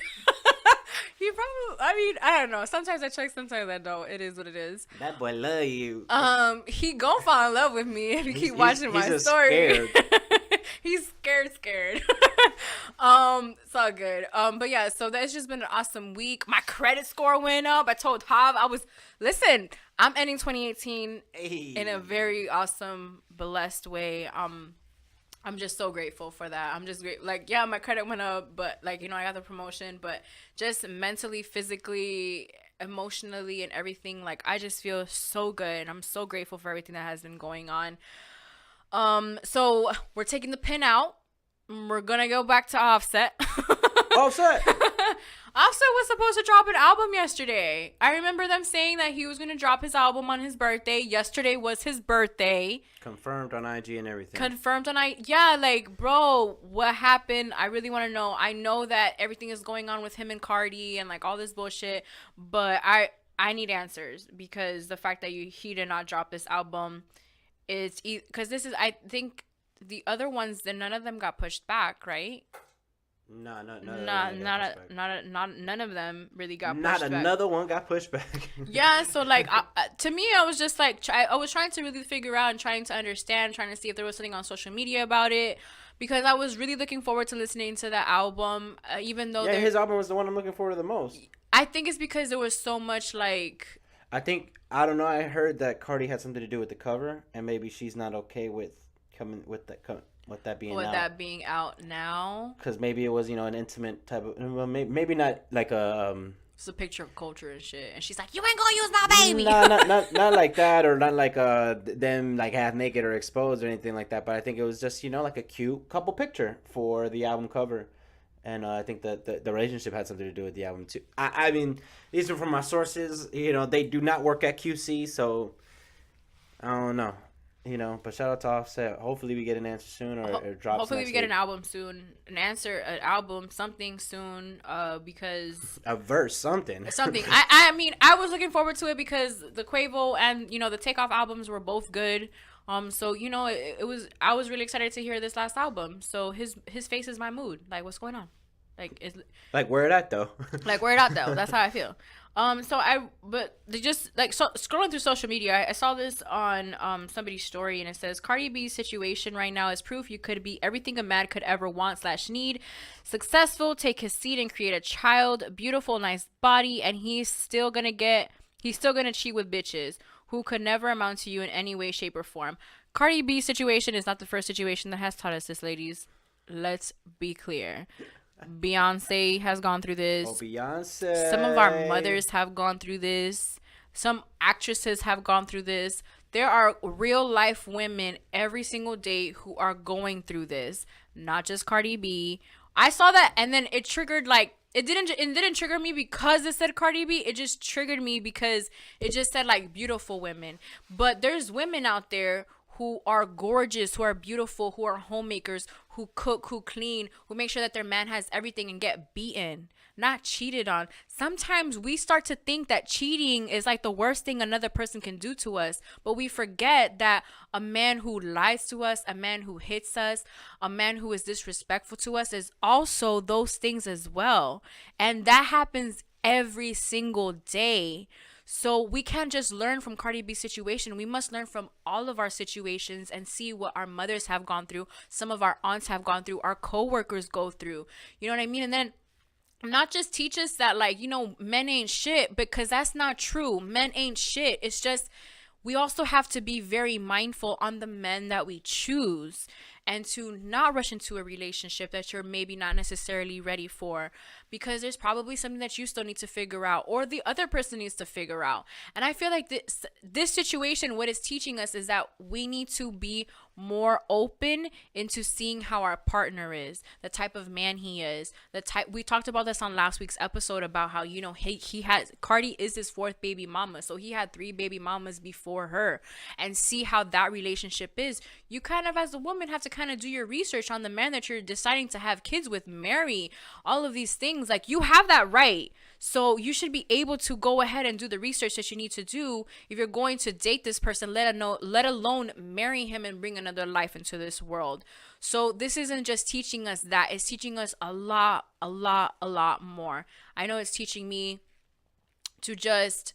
S1: He probably. I mean, I don't know. Sometimes I check. Sometimes I don't. It is what it is.
S2: That boy love you.
S1: He gon' fall in love with me if he keep watching my
S2: just
S1: story.
S2: scared.
S1: He's scared. It's all good. But yeah, so that's just been an awesome week. My credit score went up. I told Hav listen, I'm ending 2018 in a very awesome, blessed way. I'm just so grateful for that. I'm just great. Like, yeah, my credit went up, but like, I got the promotion, but just mentally, physically, emotionally, and everything. Like, I just feel so good. And I'm so grateful for everything that has been going on. So we're taking the pin out. We're gonna go back to Offset.
S2: Offset.
S1: Offset was supposed to drop an album yesterday. I remember them saying that he was gonna drop his album on his birthday. Yesterday was his birthday.
S2: Confirmed on IG and everything.
S1: Yeah, like, bro, what happened? I really want to know. I know that everything is going on with him and Cardi and like all this bullshit, but I need answers, because the fact that he did not drop this album is because this is, I think the other ones, none of them got pushed back, right?
S2: No,
S1: none of them really got pushed
S2: Not
S1: back.
S2: another one got pushed back.
S1: Yeah, so like to me, I was just like I was trying to really figure out and trying to understand, trying to see if there was something on social media about it, because I was really looking forward to listening to that album, even though
S2: his album was the one I'm looking forward to the most.
S1: I think it's because there was so much like.
S2: I don't know. I heard that Cardi had something to do with the cover, and maybe she's not okay with coming with that being out.
S1: That being out now.
S2: Because maybe it was, an intimate type of, well, maybe not like a.
S1: It's a picture of culture and shit, and she's like, "You ain't gonna use my baby."
S2: No, not like that, or not like them like half naked or exposed or anything like that. But I think it was just like a cute couple picture for the album cover, and I think that the relationship had something to do with the album too. I mean, these are from my sources. They do not work at QC, so I don't know. But shout out to Offset. Hopefully we get an answer soon, or drops.
S1: Hopefully we get
S2: week.
S1: an album soon, an album, something soon. Because
S2: a verse, something.
S1: I mean, I was looking forward to it because the Quavo and the Takeoff albums were both good. So it was. I was really excited to hear this last album. So his face is my mood. Like, what's going on? Like
S2: where it at though?
S1: Like, where it at though? That's how I feel. But they just like scrolling through social media, I saw this on somebody's story, and it says Cardi B's situation right now is proof you could be everything a man could ever want / need, successful, take his seat and create a child, beautiful, nice body, and he's still gonna cheat with bitches who could never amount to you in any way, shape, or form. Cardi B's situation is not the first situation that has taught us this, ladies. Let's be clear. Beyonce has gone through this.
S2: Oh, Beyonce.
S1: Some of our mothers have gone through this. Some actresses have gone through this. There are real life women every single day who are going through this. Not just Cardi B. I saw that, and then it triggered like it didn't trigger me because it said Cardi B. It just triggered me because it just said like beautiful women. But there's women out there who are gorgeous, who are beautiful, who are homemakers, who cook, who clean, who make sure that their man has everything and get beaten, not cheated on. Sometimes we start to think that cheating is like the worst thing another person can do to us, but we forget that a man who lies to us, a man who hits us, a man who is disrespectful to us is also those things as well. And that happens every single day. So we can't just learn from Cardi B's situation. We must learn from all of our situations and see what our mothers have gone through. Some of our aunts have gone through. Our coworkers go through. You know what I mean? And then not just teach us that, like, you know, men ain't shit, because that's not true. Men ain't shit. It's just we also have to be very mindful on the men that we choose, and to not rush into a relationship that you're maybe not necessarily ready for, because there's probably something that you still need to figure out, or the other person needs to figure out. And I feel like this situation, what it's teaching us is that we need to be more open into seeing how our partner is, the type of man he is, the type. We talked about this on last week's episode about how, you know, he has, Cardi is his 4th baby mama, so he had 3 baby mamas before her, and see how that relationship is. You kind of, as a woman, have to kind of do your research on the man that you're deciding to have kids with, marry, all of these things. Like, you have that right. So you should be able to go ahead and do the research that you need to do if you're going to date this person, let alone marry him and bring another life into this world. So this isn't just teaching us that, it's teaching us a lot more. I know it's teaching me to just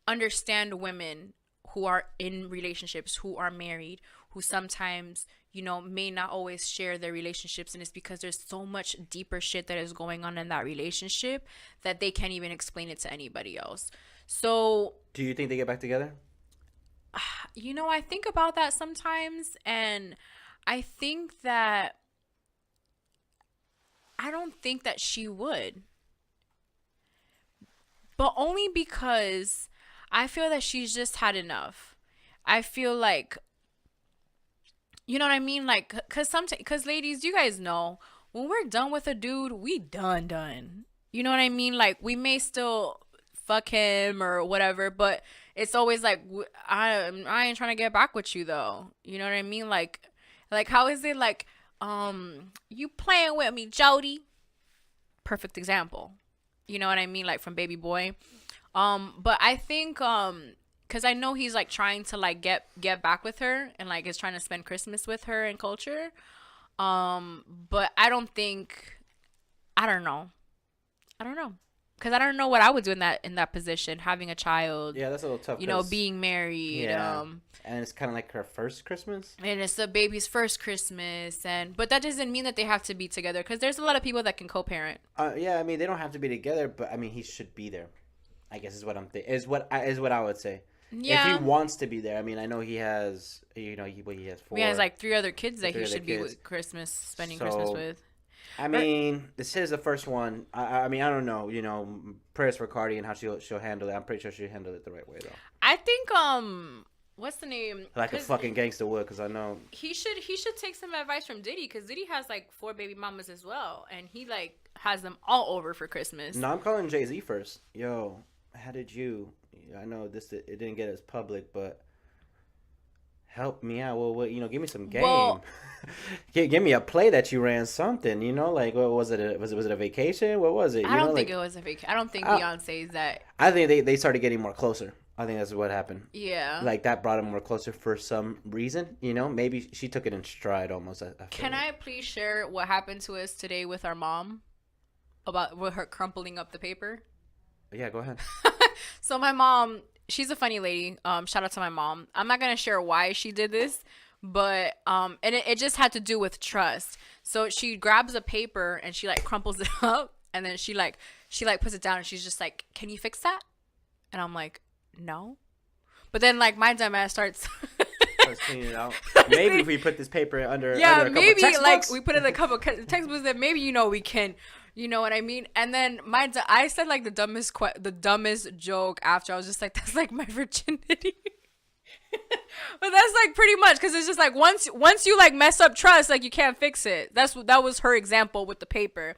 S1: understand women who are in relationships, who are married, who sometimes, you know, may not always share their relationships, and it's because there's so much deeper shit that is going on in that relationship that they can't even explain it to anybody else. So,
S2: do you think they get back together?
S1: You know, I think about that sometimes, and I think that I don't think that she would, but only because I feel that she's just had enough. I feel like, you know what I mean? Like, cause ladies, you guys know, when we're done with a dude, we done. You know what I mean? Like, we may still fuck him or whatever, but it's always like, I ain't trying to get back with you though. You know what I mean? Like how is it like, you playing with me, Jody? Perfect example. You know what I mean? Like, from Baby Boy. But I think, because I know he's like trying to like get back with her, and like is trying to spend Christmas with her in culture. But I don't know. Because I don't know what I would do in that position, having a child.
S2: Yeah, that's a little tough.
S1: You know, being married.
S2: Yeah. And it's kind of like her first Christmas.
S1: And it's the baby's first Christmas, but that doesn't mean that they have to be together, because there's a lot of people that can co-parent.
S2: Yeah, I mean, they don't have to be together, but I mean, he should be there, I guess is what I'm thinking. Is what I would say. Yeah. If he wants to be there, I mean, I know he has, you know, he has 4.
S1: He has like 3 other kids that he should be with spending Christmas with.
S2: I mean, this is the first one. I mean, I don't know. You know, prayers for Cardi and how she'll handle it. I'm pretty sure she'll handle it the right way though.
S1: I think what's the name?
S2: Like a fucking gangster would, because I know
S1: he should take some advice from Diddy, because Diddy has like 4 baby mamas as well, and he like has them all over for Christmas.
S2: No, I'm calling Jay-Z first. Yo, how did you? I know it didn't get as public, but help me out. Well, you know, give me some game. Well, give me a play that you ran, something. You know, like what was it? Was it a vacation? What was it?
S1: I don't think it was a vacation. I don't think Beyonce's that.
S2: I think they started getting more closer. I think that's what happened.
S1: Yeah.
S2: Like, that brought them more closer for some reason. You know, maybe she took it in stride almost.
S1: Can I please share what happened to us today with our mom about with her crumpling up the paper?
S2: Yeah, go ahead.
S1: So my mom, she's a funny lady. Shout out to my mom. I'm not gonna share why she did this, but and it just had to do with trust. So she grabs a paper and she like crumples it up, and then she puts it down, and she's just like, "Can you fix that?" And I'm like, "No." But then like my dumb ass starts
S2: cleaning it out. Maybe if we put this paper under
S1: yeah,
S2: under a
S1: maybe
S2: couple
S1: like we put in a couple textbooks that maybe, you know, we can. You know what I mean? And then I said like the dumbest joke after. I was just like, that's like my virginity. But that's like pretty much, because it's just like once you like mess up trust, like you can't fix it. That was her example with the paper.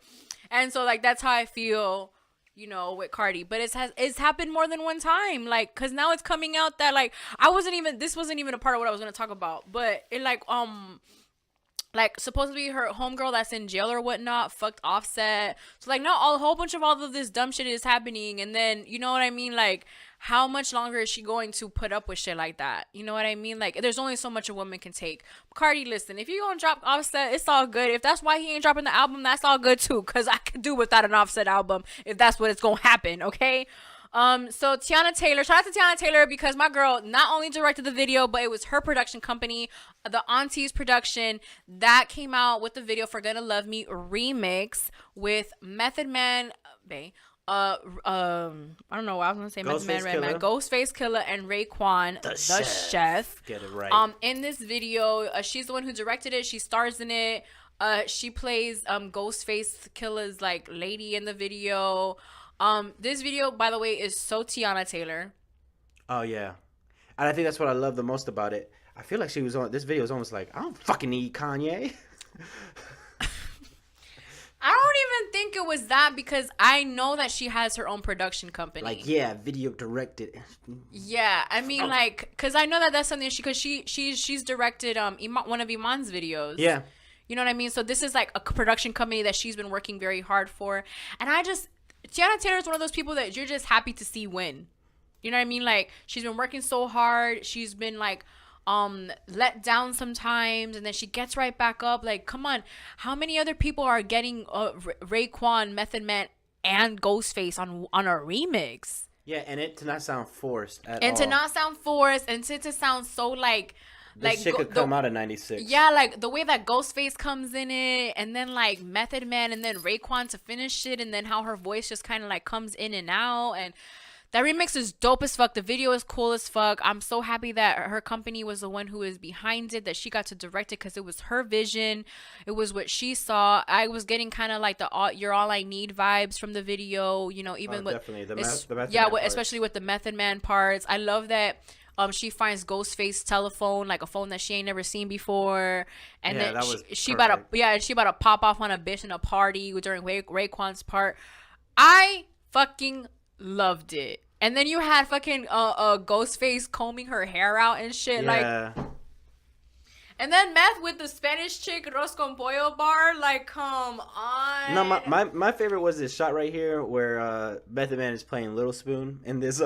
S1: And so like that's how I feel, you know, with Cardi. But it's happened more than one time, like, because now it's coming out that like this wasn't even a part of what I was going to talk about, but it like supposedly her homegirl that's in jail or whatnot fucked Offset. So like now a whole bunch of all of this dumb shit is happening, and then you know what I mean, like how much longer is she going to put up with shit like that? You know what I mean? Like there's only so much a woman can take. Cardi, listen, if you gonna drop Offset, it's all good. If that's why he ain't dropping the album, that's all good too, because I could do without an Offset album if that's what it's gonna happen, okay? So Teyana Taylor, shout out to Teyana Taylor because my girl not only directed the video, but it was her production company, the Aunties production, that came out with the video for Gonna Love Me remix with Method Man, I don't know what I was gonna say. Method Man, Redman, Ghostface Killah, and Raekwon, the chef.
S2: Get it right.
S1: In this video, she's the one who directed it. She stars in it. She plays Ghostface Killah's like lady in the video. This video, by the way, is so Teyana Taylor.
S2: Oh yeah, and I think that's what I love the most about it. I feel like she was on this video. Is almost like I don't fucking need Kanye.
S1: I don't even think it was that because I know that she has her own production company.
S2: Like yeah, video directed.
S1: Yeah, I mean like because I know that that's something she's directed one of Iman's videos.
S2: Yeah.
S1: You know what I mean? So this is like a production company that she's been working very hard for. And Teyana Taylor is one of those people that you're just happy to see win. You know what I mean? Like she's been working so hard. She's been like let down sometimes and then she gets right back up. Like, come on. How many other people are getting Raekwon, Method Man, and Ghostface on a remix?
S2: Yeah, and it to not sound forced at all.
S1: And to not sound forced and to sound so like
S2: this shit could come out of 96.
S1: Yeah, like the way that Ghostface comes in it, and then like Method Man, and then Raekwon to finish it, and then how her voice just kind of like comes in and out, and that remix is dope as fuck. The video is cool as fuck. I'm so happy that her company was the one who is behind it, that she got to direct it because it was her vision. It was what she saw. I was getting kind of like the "You're All I Need" vibes from the video. You know, even with
S2: definitely the Method
S1: yeah,
S2: Man
S1: especially with the Method Man parts. I love that. She finds Ghostface telephone, like a phone that she ain't never seen before, and then she about to pop off on a bitch in a party during Raekwon's part. I fucking loved it. And then you had fucking Ghostface combing her hair out and shit,
S2: yeah.
S1: like. And then Meth with the Spanish chick Ros con Pollo bar, like, come on.
S2: No, my favorite was this shot right here where Method Man is playing Little Spoon in this.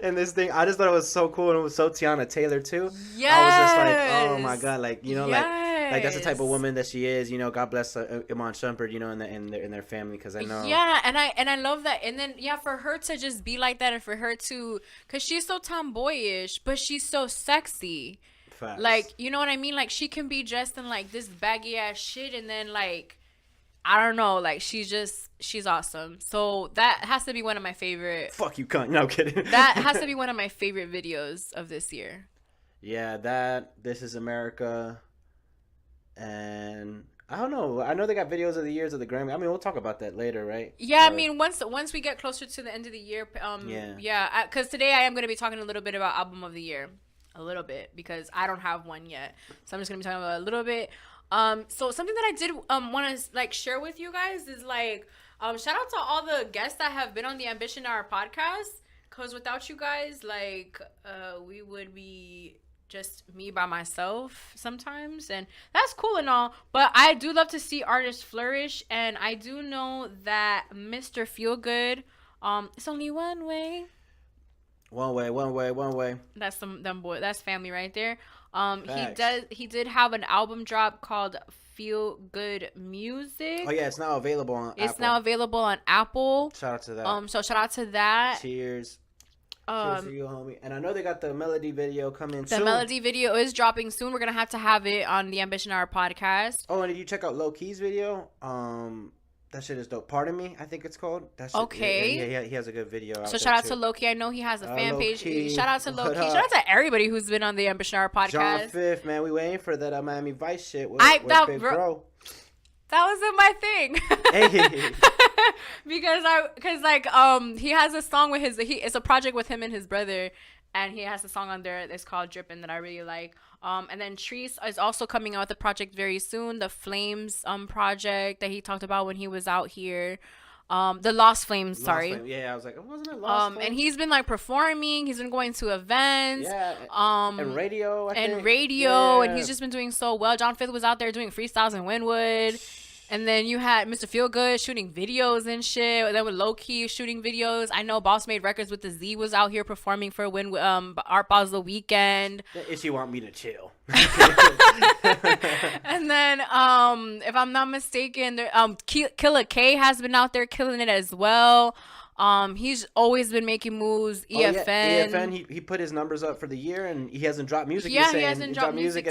S2: And this thing, I just thought it was so cool, and it was so Teyana Taylor too.
S1: Yes.
S2: I was just like, oh my god, like you know, like that's the type of woman that she is. You know, God bless Iman Shumpert, you know, in their family, because I know.
S1: Yeah, and I love that, and then yeah, for her to just be like that, and for her to, cause she's so tomboyish, but she's so sexy.
S2: Facts.
S1: Like, you know what I mean? Like she can be dressed in like this baggy ass shit, and then like, I don't know, like she's awesome. So that has to be one of my favorite.
S2: Fuck you, cunt. No, I'm kidding.
S1: That has to be one of my favorite videos of this year.
S2: Yeah, This Is America, and I don't know. I know they got videos of the years of the Grammy. I mean, we'll talk about that later, right?
S1: Yeah, I mean, once we get closer to the end of the year,
S2: yeah,
S1: because today I am going to be talking a little bit about album of the year, a little bit, because I don't have one yet, so I'm just going to be talking about a little bit. So something that I did want to like share with you guys is like shout out to all the guests that have been on the Ambition Hour podcast, because without you guys, like we would be just me by myself sometimes, and that's cool and all, but I do love to see artists flourish, and I do know that Mr. Feelgood, it's only one way.
S2: One way.
S1: That's them boy. That's family right there.
S2: Facts.
S1: He did have an album drop called Feel Good Music.
S2: Oh yeah, it's now available on Apple.
S1: It's now available on Apple.
S2: Shout out to that.
S1: So shout out to that.
S2: Cheers. Cheers to you, homie. And I know they got the Melody video coming soon.
S1: The Melody video is dropping soon. We're gonna have it on the Ambition Hour podcast.
S2: Oh, and did you check out Low Key's video? That shit is dope. Pardon Me, I think it's called. That shit,
S1: okay.
S2: Yeah, he has a good video out
S1: so shout out to Loki. I know he has a fan page. Shout out to Loki. Shout out to everybody who's been on the Ambition Hour podcast.
S2: John 5th, man, we waiting for that Miami Vice shit with Big Bro.
S1: That wasn't my thing.
S2: Hey.
S1: because he has a song with it's a project with him and his brother, and he has a song on there that's called Drippin' that I really like. And then Treese is also coming out with a project very soon, the Flames project that he talked about when he was out here. The Lost Flames, sorry.
S2: Yeah, I was like, wasn't it Lost Flames?
S1: And he's been like performing, he's been going to events.
S2: Yeah. And radio, I think.
S1: And he's just been doing so well. John 5th was out there doing freestyles in Wynwood. And then you had Mr. Feelgood shooting videos and shit. And then with Low Key shooting videos. I know Boss Made Records with the Z was out here performing for Art Basel Weekend.
S2: If she want me to chill.
S1: And then, if I'm not mistaken, Killa K has been out there killing it as well. He's always been making moves. EFN.
S2: Yeah. EFN. He put his numbers up for the year, and he hasn't dropped music.
S1: Yeah, he hasn't dropped music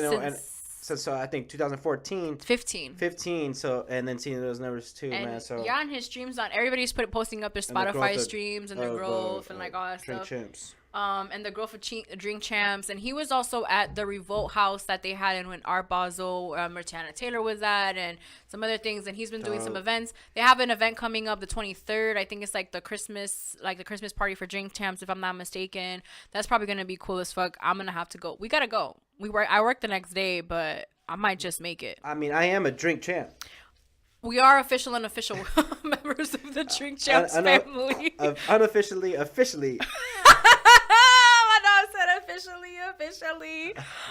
S2: since I think 2014. 15. So, and then seeing those numbers too,
S1: and
S2: man. So
S1: yeah, and his streams on everybody's posting up their Spotify streams and their growth and like all that stuff.
S2: Champs.
S1: And the growth of Drink Champs, and he was also at the Revolt House that they had in when Art Basel, where Teyana Taylor was at, and some other things. And he's been doing some events. They have an event coming up the 23rd. I think it's like the Christmas party for Drink Champs, if I'm not mistaken. That's probably gonna be cool as fuck. I'm gonna have to go. We gotta go. I work the next day, but I might just make it.
S2: I mean, I am a Drink Champ.
S1: We are official and unofficial members of the Drink Champs family.
S2: Officially.
S1: Officially.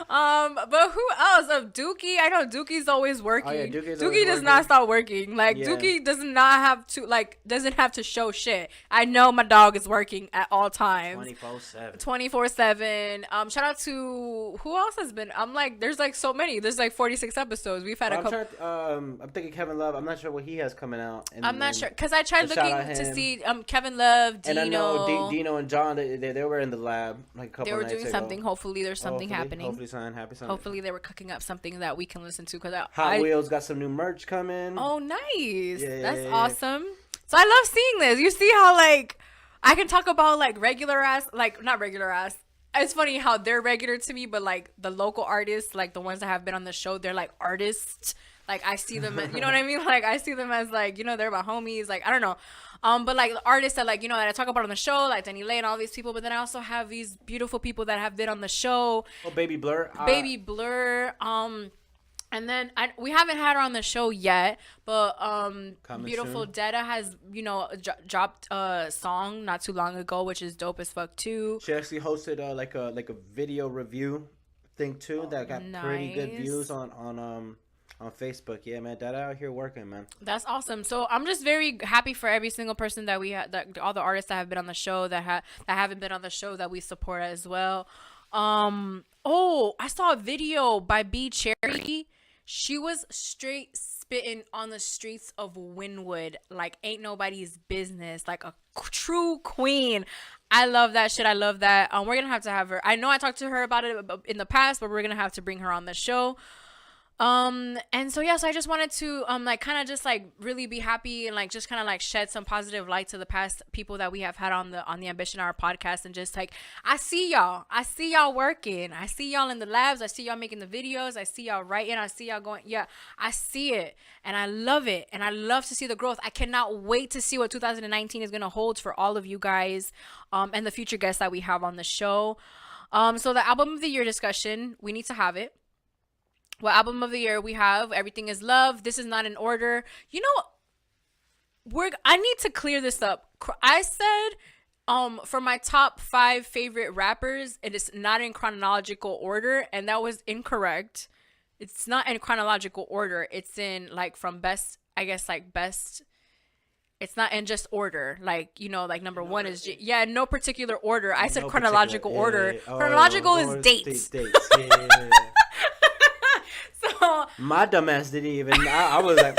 S1: But who else? Of Dookie, I know Dookie's always working.
S2: Oh, yeah,
S1: Dookie does not stop working. Like, yeah. Dookie doesn't have to show shit. I know my dog is working at all times. 24/7. Shout out to who else has been? I'm like, there's like so many. There's like 46 episodes. We've had a couple.
S2: I'm thinking Kevin Love. I'm not sure what he has coming out.
S1: I'm not sure because I tried looking to see Kevin Love, Dino.
S2: And I know Dino and John. They were in the lab like a couple.
S1: They were doing something. Hopefully there's something happening.
S2: Hopefully something happy.
S1: Hopefully they were cooking up something that we can listen to. Cause
S2: Hot Wheels got some new merch coming.
S1: Oh, nice. Yeah, that's awesome. So I love seeing this. You see how like I can talk about like regular ass, like not regular ass. It's funny how they're regular to me, but like the local artists, like the ones that have been on the show, they're like artists. Like I see them, as, you know what I mean? Like I see them as like, you know, they're my homies. Like I don't know. But like the artists that like, you know, that I talk about on the show, like DaniLeigh and all these people. But then I also have these beautiful people that have been on the show.
S2: Oh, Baby Blur.
S1: And then we haven't had her on the show yet, but beautiful soon. Detta has, you know, dropped a song not too long ago, which is dope as fuck too.
S2: She actually hosted like a video review thing too that got pretty good views on Facebook. Yeah, man, Detta out here working, man. That's
S1: awesome. So I'm just very happy for every single person that we had, that all the artists that have been on the show that haven't been on the show that we support as well. Oh, I saw a video by B Cherry. She was straight spitting on the streets of Wynwood like ain't nobody's business, like a true queen. I love that shit. I love that. We're gonna have to have her. I know I talked to her about it in the past, but we're gonna have to bring her on the show. And so, yeah, so I just wanted to, like, kind of just, like, really be happy and, like, just kind of, like, shed some positive light to the past people that we have had on the Ambition Hour podcast, and just, like, I see y'all working. I see y'all in the labs. I see y'all making the videos. I see y'all writing. I see y'all going, yeah, I see it, and I love it, and I love to see the growth. I cannot wait to see what 2019 is going to hold for all of you guys, and the future guests that we have on the show. So the album of the year discussion, we need to have it. What album of the year we have? Everything is Love. This is not in order. You know, I need to clear this up. I said for my top 5 favorite rappers, it is not in chronological order, and that was incorrect. It's not in chronological order. It's in like from best, I guess, like best. It's not in just order, like, you know, like number one is no particular order. I said chronological order. Chronological is dates. So
S2: my dumbass didn't even. I was like,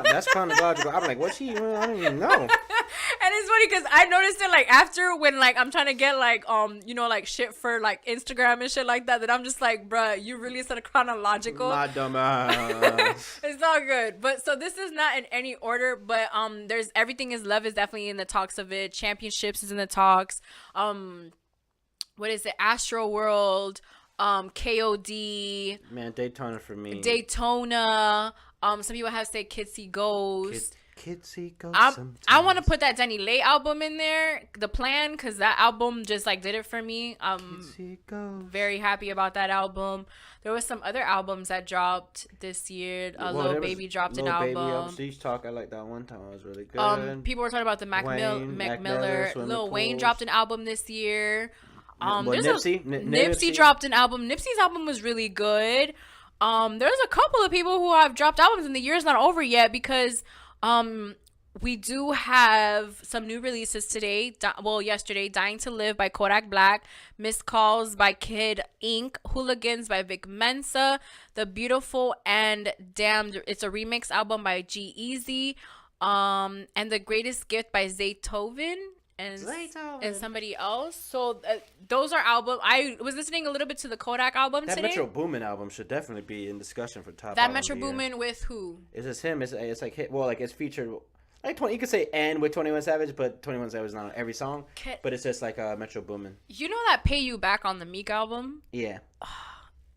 S2: that's chronological. I'm like, what's he? I don't even know.
S1: And it's funny because I noticed it like after when like I'm trying to get like you know, like shit for like Instagram and shit like that. That I'm just like, bruh, you really said chronological.
S2: My dumbass.
S1: It's all good, but so this is not in any order. But there's Everything Is Love is definitely in the talks of it. Championships is in the talks. What is it? Astro World. KOD.
S2: Man, Daytona for me.
S1: Daytona. Some people have said Kids See Ghost.
S2: Kids See Ghost.
S1: I want to put that DaniLeigh album in there, The Plan, because that album just like did it for me. Very happy about that album. There was some other albums that dropped this year. Lil Baby dropped an album.
S2: Siege Talk, I like that one time. It was really good.
S1: People were talking about the Mac Miller. Lil Wayne dropped an album this year. Nipsey dropped an album. Nipsey's album was really good. There's a couple of people who have dropped albums, and the year's not over yet because we do have some new releases today. Yesterday, Dying to Live by Kodak Black, Missed Calls by Kid Ink, Hooligans by Vic Mensa, The Beautiful and Damned. It's a remix album by G-Eazy. and The Greatest Gift by Zaytoven and somebody else. So those are albums. I was listening a little bit to the Kodak album
S2: that
S1: today.
S2: Metro Boomin album should definitely be in discussion for top.
S1: That Metro Boomin with who?
S2: It's just him. It's like it's featured. Like 20, you could say "and" with 21 Savage, but 21 Savage is not on every song. But it's just like Metro Boomin.
S1: You know that "Pay You Back" on the Meek album?
S2: Yeah.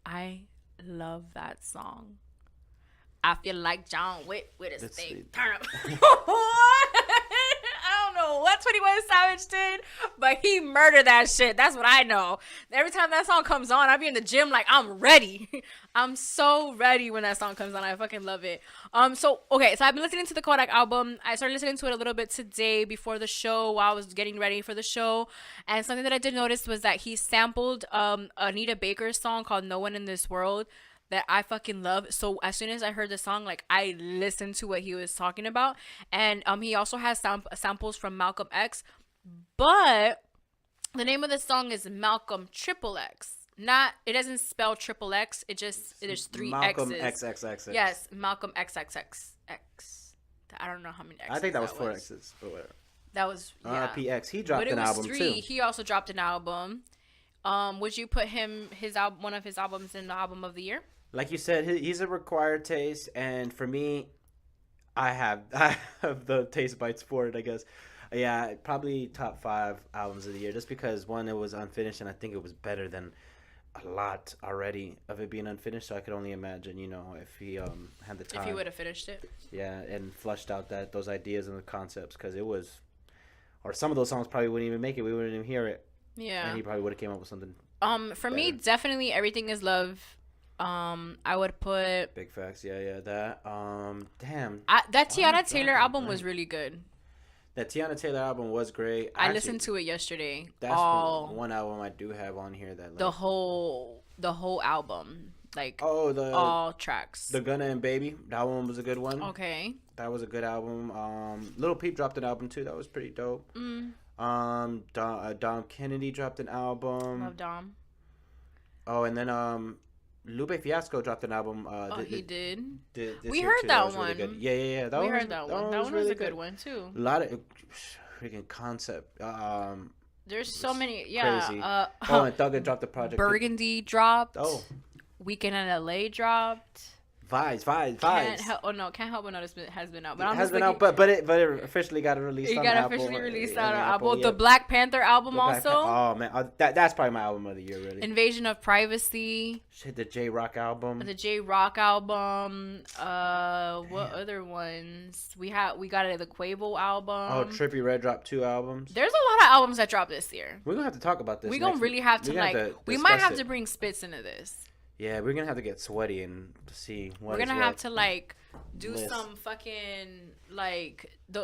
S1: I love that song. I feel like John Wick with his thing. Turn up. I don't know what 21 Savage did, but he murdered that shit. That's what I know. Every time that song comes on, I be in the gym like I'm ready. I'm so ready when that song comes on. I fucking love it. So I've been listening to the Kodak album. I started listening to it a little bit today before the show while I was getting ready for the show. And something that I did notice was that he sampled Anita Baker's song called "No One in This World" that I fucking love. So as soon as I heard the song, like I listened to what he was talking about. And he also has samples from Malcolm X, but the name of the song is Malcolm Triple X. It doesn't spell triple X. There's 3
S2: Malcolm
S1: X's.
S2: XXX.
S1: Yes, Malcolm XXX. I don't know how many X's.
S2: I think that was 4 X's or whatever.
S1: That was
S2: PX. He dropped an album
S1: 3.
S2: too.
S1: He also dropped an album. Would you put one of his albums in the album of the year?
S2: Like you said, he's a required taste, and for me, I have the taste bites for it, I guess. Yeah, probably top 5 albums of the year, just because one, it was unfinished, and I think it was better than a lot already of it being unfinished. So I could only imagine, if he had the time.
S1: If he would have finished it.
S2: Yeah, and flushed out those ideas and the concepts, because it was, or some of those songs probably wouldn't even make it. We wouldn't even hear it.
S1: Yeah.
S2: And he probably would have came up with something.
S1: For me, definitely Everything Is Love. I would put
S2: Big facts. Yeah. That. Damn.
S1: That Teyana Taylor album was really good.
S2: That Teyana Taylor album was great.
S1: I listened to it yesterday.
S2: That's one album I do have on here that. Like,
S1: the whole album, like all tracks.
S2: The Gunna and Baby. That one was a good one.
S1: Okay.
S2: That was a good album. Lil Peep dropped an album too. That was pretty dope. Dom Kennedy dropped an album.
S1: Love Dom.
S2: Oh, and then Lupe Fiasco dropped an album.
S1: He did.
S2: We heard that one. Really yeah.
S1: We heard that one. That one was a good one too.
S2: A lot of freaking concept.
S1: There's so many. Yeah.
S2: Crazy. And Thugger dropped the project.
S1: Burgundy dropped.
S2: Oh.
S1: Weekend in LA dropped.
S2: Vibes.
S1: Can't help but notice it has been out. But
S2: but it officially got released.
S1: It got officially released on Apple. The Black Panther album also.
S2: Oh man, that's probably my album of the year. Really.
S1: Invasion of Privacy.
S2: Shit, the J Rock album.
S1: What other ones? We got the Quavo album.
S2: Oh, Trippie Redd dropped 2 albums.
S1: There's a lot of albums that dropped this year.
S2: We're gonna have to talk about this.
S1: We're gonna really have to we might have to bring Spitz into this.
S2: Yeah, we're gonna have to get sweaty and see what.
S1: We're gonna have to do some fucking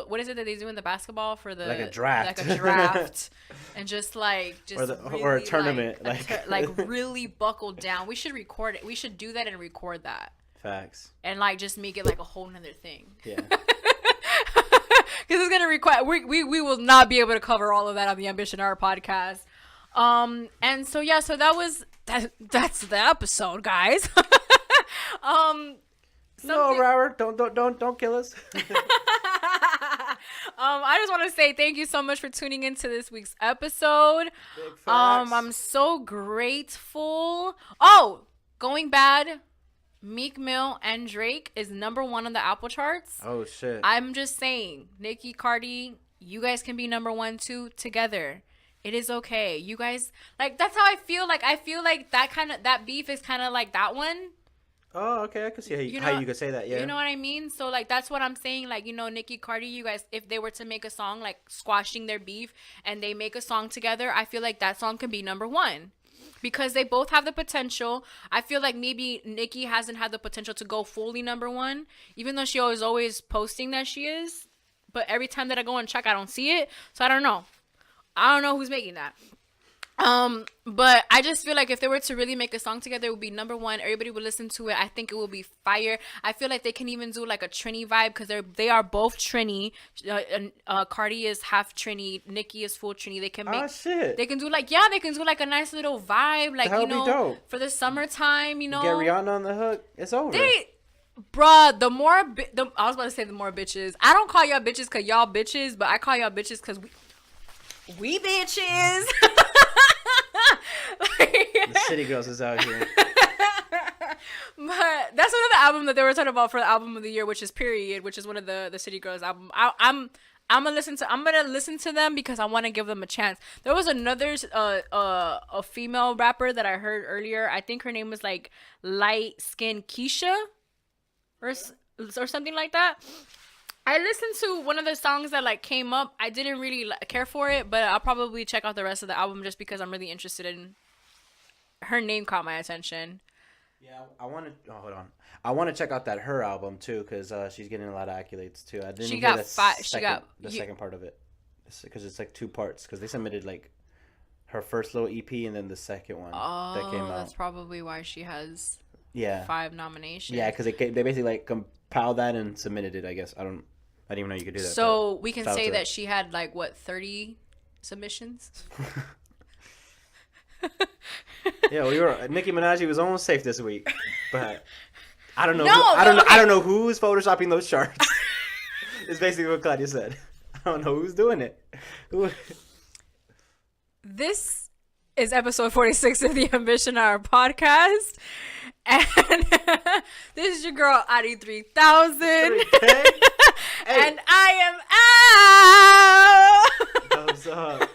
S1: what is it that they do in the basketball for the
S2: a draft,
S1: and just
S2: really, or a tournament,
S1: really buckle down. We should record it. We should do that and record that.
S2: Facts.
S1: And just make it a whole nother thing.
S2: Yeah.
S1: Because it's gonna require we will not be able to cover all of that on the Ambition Hour podcast. And so that's the episode, guys.
S2: No, Robert, don't kill us.
S1: I just want to say thank you so much for tuning into this week's episode.
S2: Big facts.
S1: I'm so grateful. Oh, Going Bad, Meek Mill and Drake is number 1 on the Apple charts.
S2: Oh shit.
S1: I'm just saying, Nicki, Cardi, you guys can be number 1 too together. It is okay. You guys, that's how I feel. I feel like that beef is kind of like that one.
S2: Oh, okay. I can see how you could say that. Yeah.
S1: You know what I mean? So that's what I'm saying. Nicki, Cardi, you guys, if they were to make a song squashing their beef and they make a song together, I feel like that song can be number 1 because they both have the potential. I feel like maybe Nicki hasn't had the potential to go fully number 1, even though she was always posting that she is. But every time that I go and check, I don't see it. So I don't know. I don't know who's making that. But I just feel like if they were to really make a song together, it would be number 1. Everybody would listen to it. I think it will be fire. I feel like they can even do a Trini vibe because they are both Trini. Cardi is half Trini. Nicki is full Trini. They can make.
S2: Oh shit.
S1: They can do they can do a nice little vibe
S2: That'll be dope.
S1: for the summertime.
S2: Get Rihanna on the hook. It's over.
S1: Bruh, I was about to say the more bitches. I don't call y'all bitches because y'all bitches, but I call y'all bitches because we bitches.
S2: The city girls is out here.
S1: But that's another album that they were talking about for the album of the year, which is Period, which is one of the City Girls album. I'm gonna listen to them because I want to give them a chance. There was another a female rapper that I heard earlier. I think her name was like Light Skin Keisha or something like that. I listened to one of the songs that like came up. I didn't really care for it, but I'll probably check out the rest of the album just because I'm really interested in. Her name caught my attention.
S2: Yeah, I want to. Oh, hold on. I want to check out that Her album too because she's getting a lot of accolades too. I didn't hear the second part of it because it's like 2 parts because they submitted like her first little EP and then the second one that came out.
S1: That's probably why she has 5 nominations.
S2: Yeah, because they basically like compiled that and submitted it. I guess I didn't even know you could do that.
S1: So we can say that she had like what 30 submissions.
S2: Yeah, Nicki Minaj was almost safe this week, but I don't know. I don't know who's photoshopping those charts. It's basically what Claudia said. I don't know who's doing it.
S1: This is episode 46 of the Ambition Hour podcast, and this is your girl AuDii 3000, and I am out.
S2: Thumbs up.